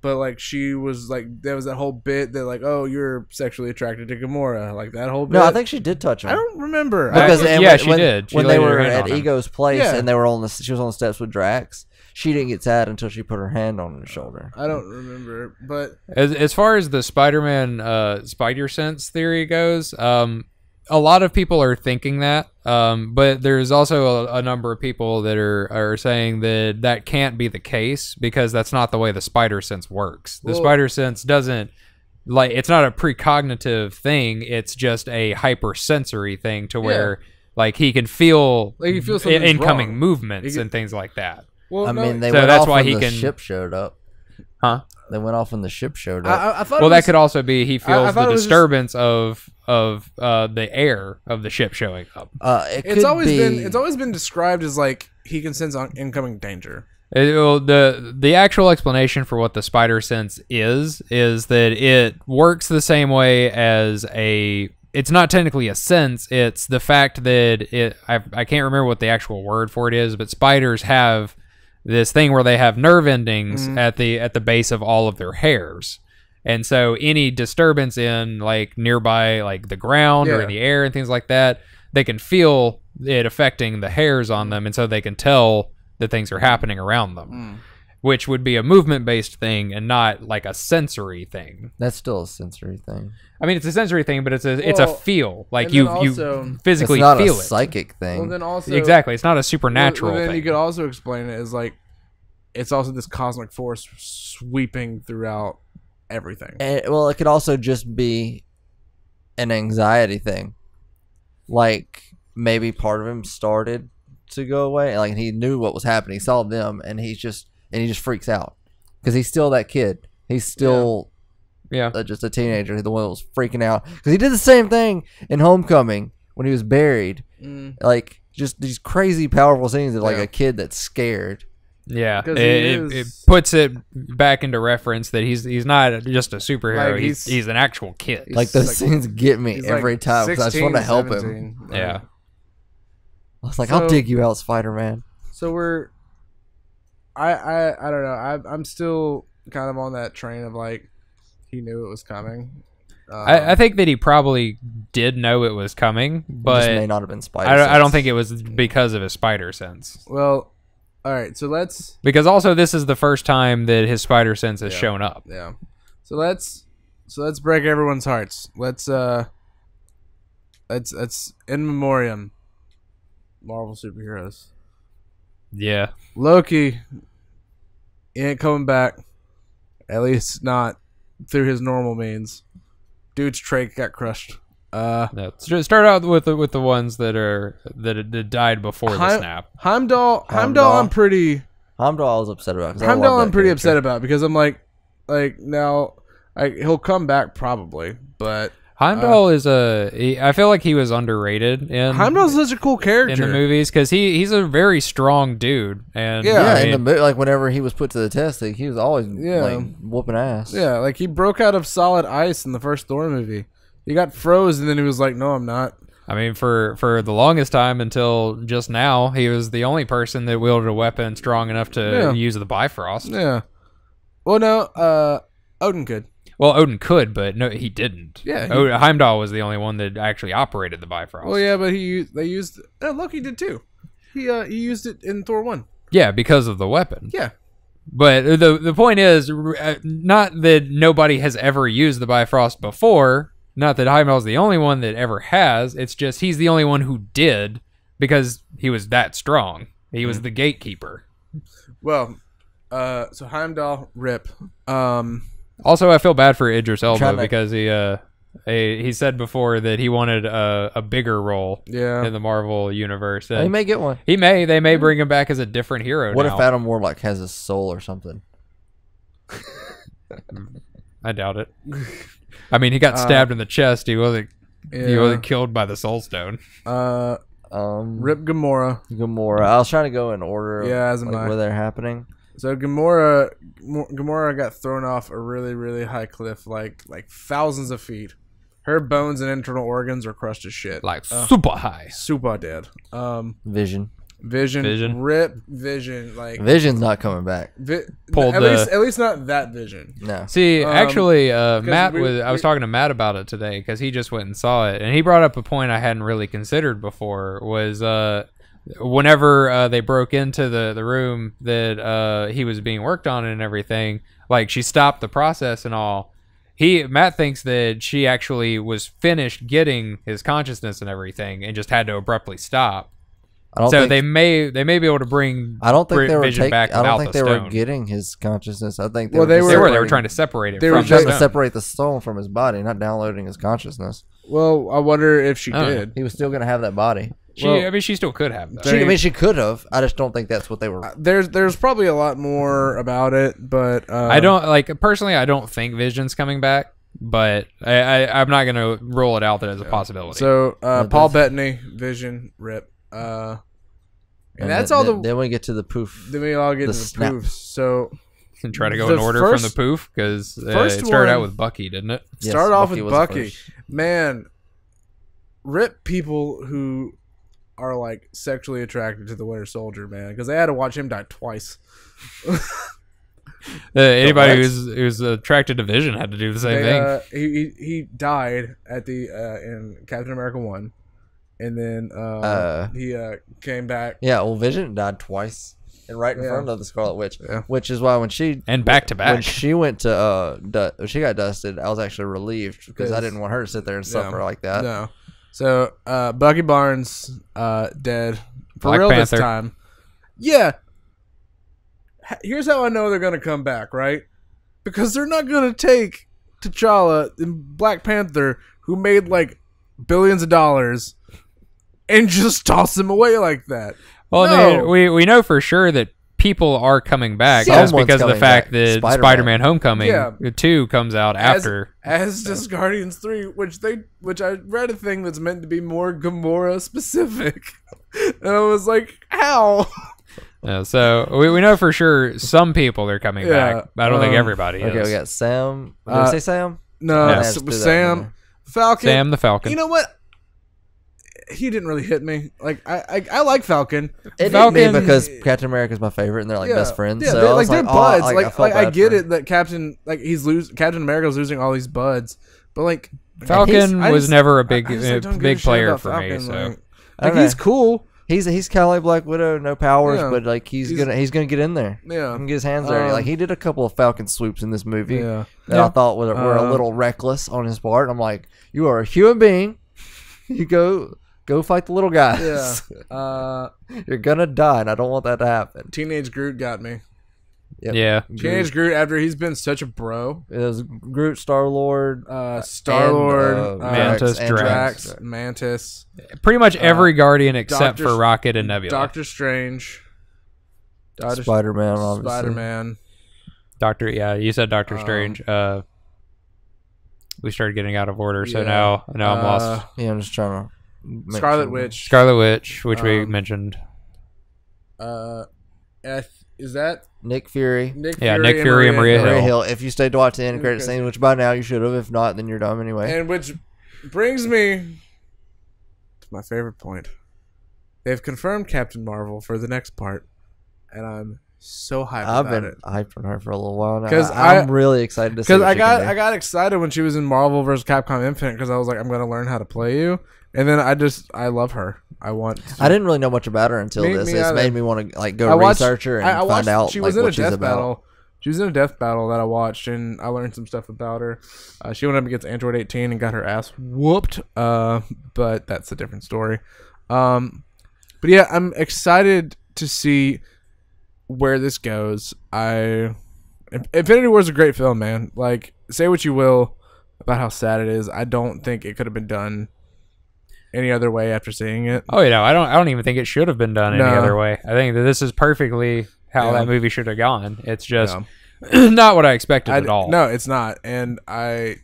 but like she was like there was that whole bit that like, oh, you're sexually attracted to Gamora, like that whole bit. No, I think she did touch him. I don't remember because she did. When they were at Ego's place and they were she was on the steps with Drax. She didn't get sad until she put her hand on his shoulder. I don't remember, but as far as the Spider-Man Spider Sense theory goes, a lot of people are thinking that, but there's also a number of people that are saying that can't be the case because that's not the way the Spider Sense works. The Spider Sense doesn't it's not a precognitive thing. It's just a hypersensory thing to where like he can feel incoming movements and things like that. Well, I mean, they went off when the ship showed up. Huh? They went off when the ship showed up. I thought that could also be he feels the disturbance of the air of the ship showing up. It's always been described as like he can sense incoming danger. The actual explanation for what the Spider Sense is that it works the same way as it's not technically a sense. It's the fact that I can't remember what the actual word for it is, but spiders have this thing where they have nerve endings at the base of all of their hairs. And so any disturbance in like nearby like the ground or in the air and things like that, they can feel it affecting the hairs on them, and so they can tell that things are happening around them. Which would be a movement-based thing and not like a sensory thing. That's still a sensory thing. I mean, it's a sensory thing, but it's a feel. Like you physically feel it. It's not a psychic thing. Well, then also, exactly, it's not a supernatural thing. Then you could also explain it as like it's also this cosmic force sweeping throughout everything. It could also just be an anxiety thing. Like maybe part of him started to go away, and like he knew what was happening. He saw them, and he just freaks out because he's still that kid. He's still just a teenager, the one that was freaking out because he did the same thing in Homecoming when he was buried. Like just these crazy powerful scenes of like a kid that's scared. Yeah, it puts it back into reference that he's not just a superhero. Like he's an actual kid. Like those scenes get me every time because I just want to help 17, him. Yeah, I was like, I'll dig you out, Spider-Man. So I don't know. I'm still kind of on that train of like he knew it was coming. I think that he probably did know it was coming, but it just may not have been Spider. I don't think it was because of his Spider Sense. Well, all right. So because also this is the first time that his Spider Sense has shown up. Yeah. So let's break everyone's hearts. Let's in memoriam. Marvel superheroes. Yeah. Loki, he ain't coming back. At least not through his normal means. Dude's trait got crushed. Start out with the ones that died before the snap. Heimdall, I'm pretty. Heimdall, I was upset about. Heimdall, I'm pretty upset about because I'm like now, he'll come back probably, but. Heimdall I feel like he was underrated. Heimdall's such a cool character in the movies because he's a very strong dude. And in the like whenever he was put to the test, he was always like whooping ass. Yeah, like he broke out of solid ice in the first Thor movie. He got froze and then he was like, "No, I'm not." I mean, for the longest time until just now, he was the only person that wielded a weapon strong enough to use the Bifrost. Yeah. Well, no, Odin could. Well, Odin could, but no, he didn't. Yeah, Heimdall was the only one that actually operated the Bifrost. Well, yeah, but they used. Loki did too. He used it in Thor 1. Yeah, because of the weapon. Yeah. But the point is, not that nobody has ever used the Bifrost before, not that Heimdall's the only one that ever has, it's just he's the only one who did because he was that strong. He was the gatekeeper. Well, so Heimdall, rip. Also, I feel bad for Idris Elba because he said before that he wanted a bigger role in the Marvel universe. He may get one. They may bring him back as a different hero. What if Adam Warlock has a soul or something? I doubt it. I mean, he got stabbed in the chest. He wasn't killed by the Soul Stone. Rip Gamora. I was trying to go in order. As am I. Where they're happening. So Gamora got thrown off a really, really high cliff, like thousands of feet. Her bones and internal organs are crushed as shit. Like super high. Super dead. Vision. Rip Vision. Like Vision's not coming back. At least not that Vision. No. See, actually, Matt I was talking to Matt about it today because he just went and saw it, and he brought up a point I hadn't really considered before. Was whenever they broke into the room that he was being worked on and everything, like she stopped the process and all. Matt thinks that she actually was finished getting his consciousness and everything, and just had to abruptly stop. They may be able to bring. I don't think Vision back. I don't think they were getting his consciousness. I think they were trying to separate it. They were trying to separate the stone from his body, not downloading his consciousness. Well, I wonder if she did. He was still going to have that body. She still could have. She could have. I just don't think that's what they were. There's probably a lot more about it, but I don't personally. I don't think Vision's coming back, but I'm not gonna roll it out that as a possibility. So Paul Bettany, Vision, rip. And that's all. Then we get to the poof. Then we all get to the poofs. So and try to go in order from the poof because it started out with Bucky, didn't it? Yes, started off with Bucky. Man, rip people who are like sexually attracted to the Winter Soldier, man, because they had to watch him die twice. Anybody who's attracted to Vision had to do the same thing. He died at in Captain America 1, and then he came back. Yeah, well, Vision died twice, and right in front of the Scarlet Witch, which is why when she back to back when she went to when she got dusted, I was actually relieved because I didn't want her to sit there and suffer like that. No. So, Bucky Barnes, dead. For Black real Panther. this time. Yeah. Here's how I know they're going to come back, right? Because they're not going to take T'Challa and Black Panther, who made, like, billions of dollars, and just toss him away like that. Well, no. we know for sure that people are coming back just because of the fact that Spider-Man Homecoming 2 comes out after. As does Guardians 3, which I read a thing that's meant to be more Gamora specific. And I was like, how? Yeah, so we know for sure some people are coming back. I don't think everybody is. Okay, we got Sam. Did we say Sam? No, Sam. Falcon. Sam the Falcon. You know what? He didn't really hit me. Like I like Falcon. It hit me because Captain America's my favorite, and they're like best friends. Yeah, so they're buds. I get it that Captain America's losing all these buds, but like Falcon was never a big player for Falcon, me. So he's cool. He's kind of like Black Widow, no powers, but like he's gonna get in there. Yeah, and get his hands dirty. Like he did a couple of Falcon swoops in this movie that I thought were a little reckless on his part. I'm like, you are a human being. You go fight the little guys. Yeah. You're gonna die, and I don't want that to happen. Teenage Groot got me. Yep. Yeah. Teenage Groot, after he's been such a bro. It was Groot, Star-Lord, Mantis, Drax, Mantis. Pretty much every Guardian except for Rocket and Nebula. Doctor Strange. Spider-Man, obviously. Spider-Man. You said Doctor Strange. We started getting out of order, so now I'm lost. Yeah, I'm just trying to... Scarlet Witch, which we mentioned. Is that Nick Fury? Nick Fury and Maria Hill. If you stayed to watch the end credit scene, which by now you should have. If not, then you're dumb anyway. And which brings me to my favorite point. They've confirmed Captain Marvel for the next part, and I'm So hyped I've about been it. hyped on her for a little while now. Because I'm really excited to see. Because I got excited when she was in Marvel vs. Capcom Infinite because I was like, I'm gonna learn how to play you, and then I love her. I didn't really know much about her until this. It's made me want to like go research her and find out she was like in what she's death battle. about. She was in a death battle that I watched, and I learned some stuff about her. She went up against Android 18 and got her ass whooped. But that's a different story. But yeah, I'm excited to see where this goes. Infinity War is a great film, man. Like, say what you will about how sad it is. I don't think it could have been done any other way after seeing it. Oh, you know, I don't even think it should have been done any other way. I think that this is perfectly how that movie should have gone. It's just not what I expected at all. No, it's not. And I'm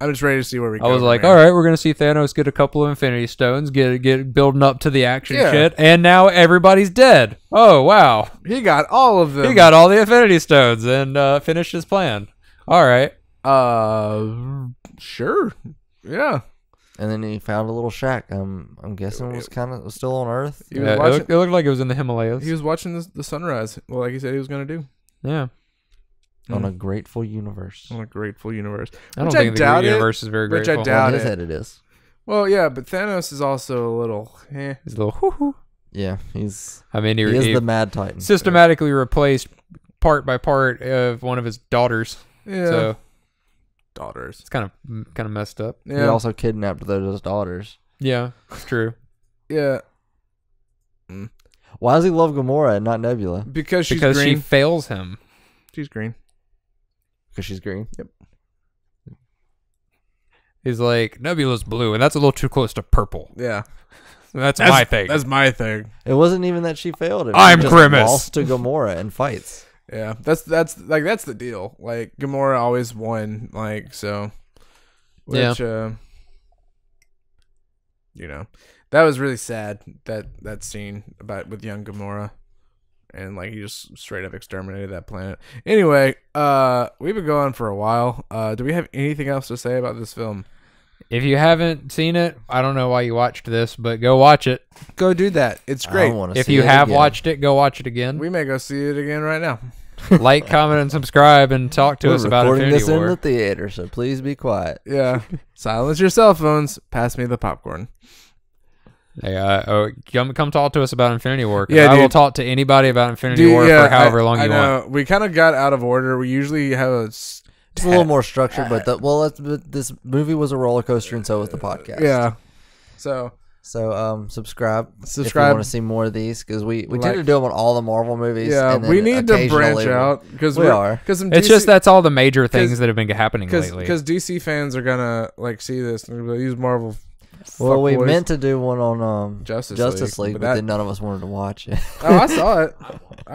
just ready to see where we go. I was like, all right, we're gonna see Thanos get a couple of Infinity Stones, get building up to the action shit, and now everybody's dead. Oh wow, he got all of them. He got all the Infinity Stones and finished his plan. All right. Sure, yeah. And then he found a little shack. I'm guessing was still on Earth. It looked like it was in the Himalayas. He was watching the sunrise. Well, like he said he was going to do. Yeah. On a grateful universe. On a grateful universe. I don't think the universe is very grateful. Which I doubt in his head it is. Well, yeah, but Thanos is also a little. He's a little hoo-hoo. Yeah, he's. I mean, he is the Mad Titan. Systematically replaced part by part of one of his daughters. Yeah. So. Daughters. It's kind of messed up. Yeah. He also kidnapped those daughters. Yeah, it's true. Yeah. Why does he love Gamora and not Nebula? Because green. She fails him. She's green. Because she's green? Yep. He's like, Nebula's blue, and that's a little too close to purple. Yeah. That's my thing. That's my thing. It wasn't even that she failed him. I'm just Grimace. Lost to Gamora in fights. Yeah, that's the deal. Like Gamora always won. Like so, which you know, that was really sad. That scene with young Gamora, and like he just straight up exterminated that planet. Anyway, we've been going for a while. Do we have anything else to say about this film? If you haven't seen it, I don't know why you watched this, but go watch it. Go do that. It's great. If you have watched it, go watch it again. We may go see it again right now. Like, comment, and subscribe, and talk to us about Infinity War. We're recording this in the theater, so please be quiet. Yeah. Silence your cell phones. Pass me the popcorn. Hey, come talk to us about Infinity War. Yeah, I will talk to anybody about Infinity War for however long you want. We kind of got out of order. We usually have it's a little more structured, but this movie was a roller coaster, and so was the podcast. Yeah. So subscribe if you want to see more of these, because we tend to do them on all the Marvel movies. Yeah, we need to branch out because we are. It's just that's all the major things that have been happening lately. Because DC fans are gonna like see this and use Marvel. Well, we meant to do one on Justice League, but then none of us wanted to watch it. Oh, I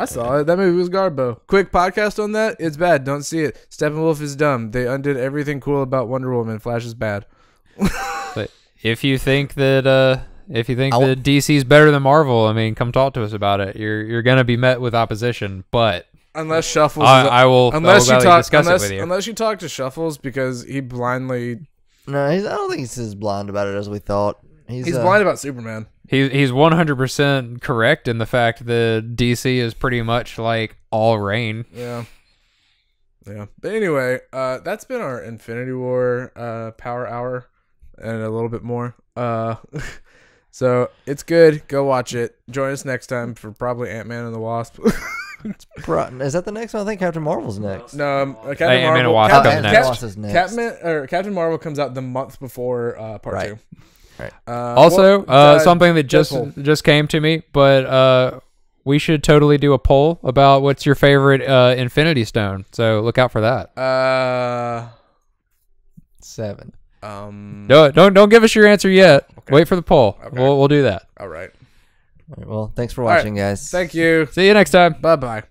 saw it. That movie was Garbo. Quick podcast on that. It's bad. Don't see it. Steppenwolf is dumb. They undid everything cool about Wonder Woman. Flash is bad. But if you think that that DC's better than Marvel, I mean, come talk to us about it. You're gonna be met with opposition, but unless Shuffles, I will discuss it with you. Unless you talk to Shuffles, because he blindly. No, I don't think he's as blind about it as we thought. He's blind about Superman. He's 100% correct in the fact that DC is pretty much like all rain. Yeah. Yeah. But anyway, that's been our Infinity War Power Hour and a little bit more. So it's good. Go watch it. Join us next time for probably Ant-Man and the Wasp. Is that the next one? I think Captain Marvel's next. No, Captain Marvel comes out the month before part 2. Right. Also, something that just came to me, but we should totally do a poll about what's your favorite Infinity Stone. So look out for that. 7. Don't give us your answer yet. Okay. Wait for the poll. Okay. We'll do that. All right. Well, thanks for watching, guys. Thank you. See you next time. Bye-bye.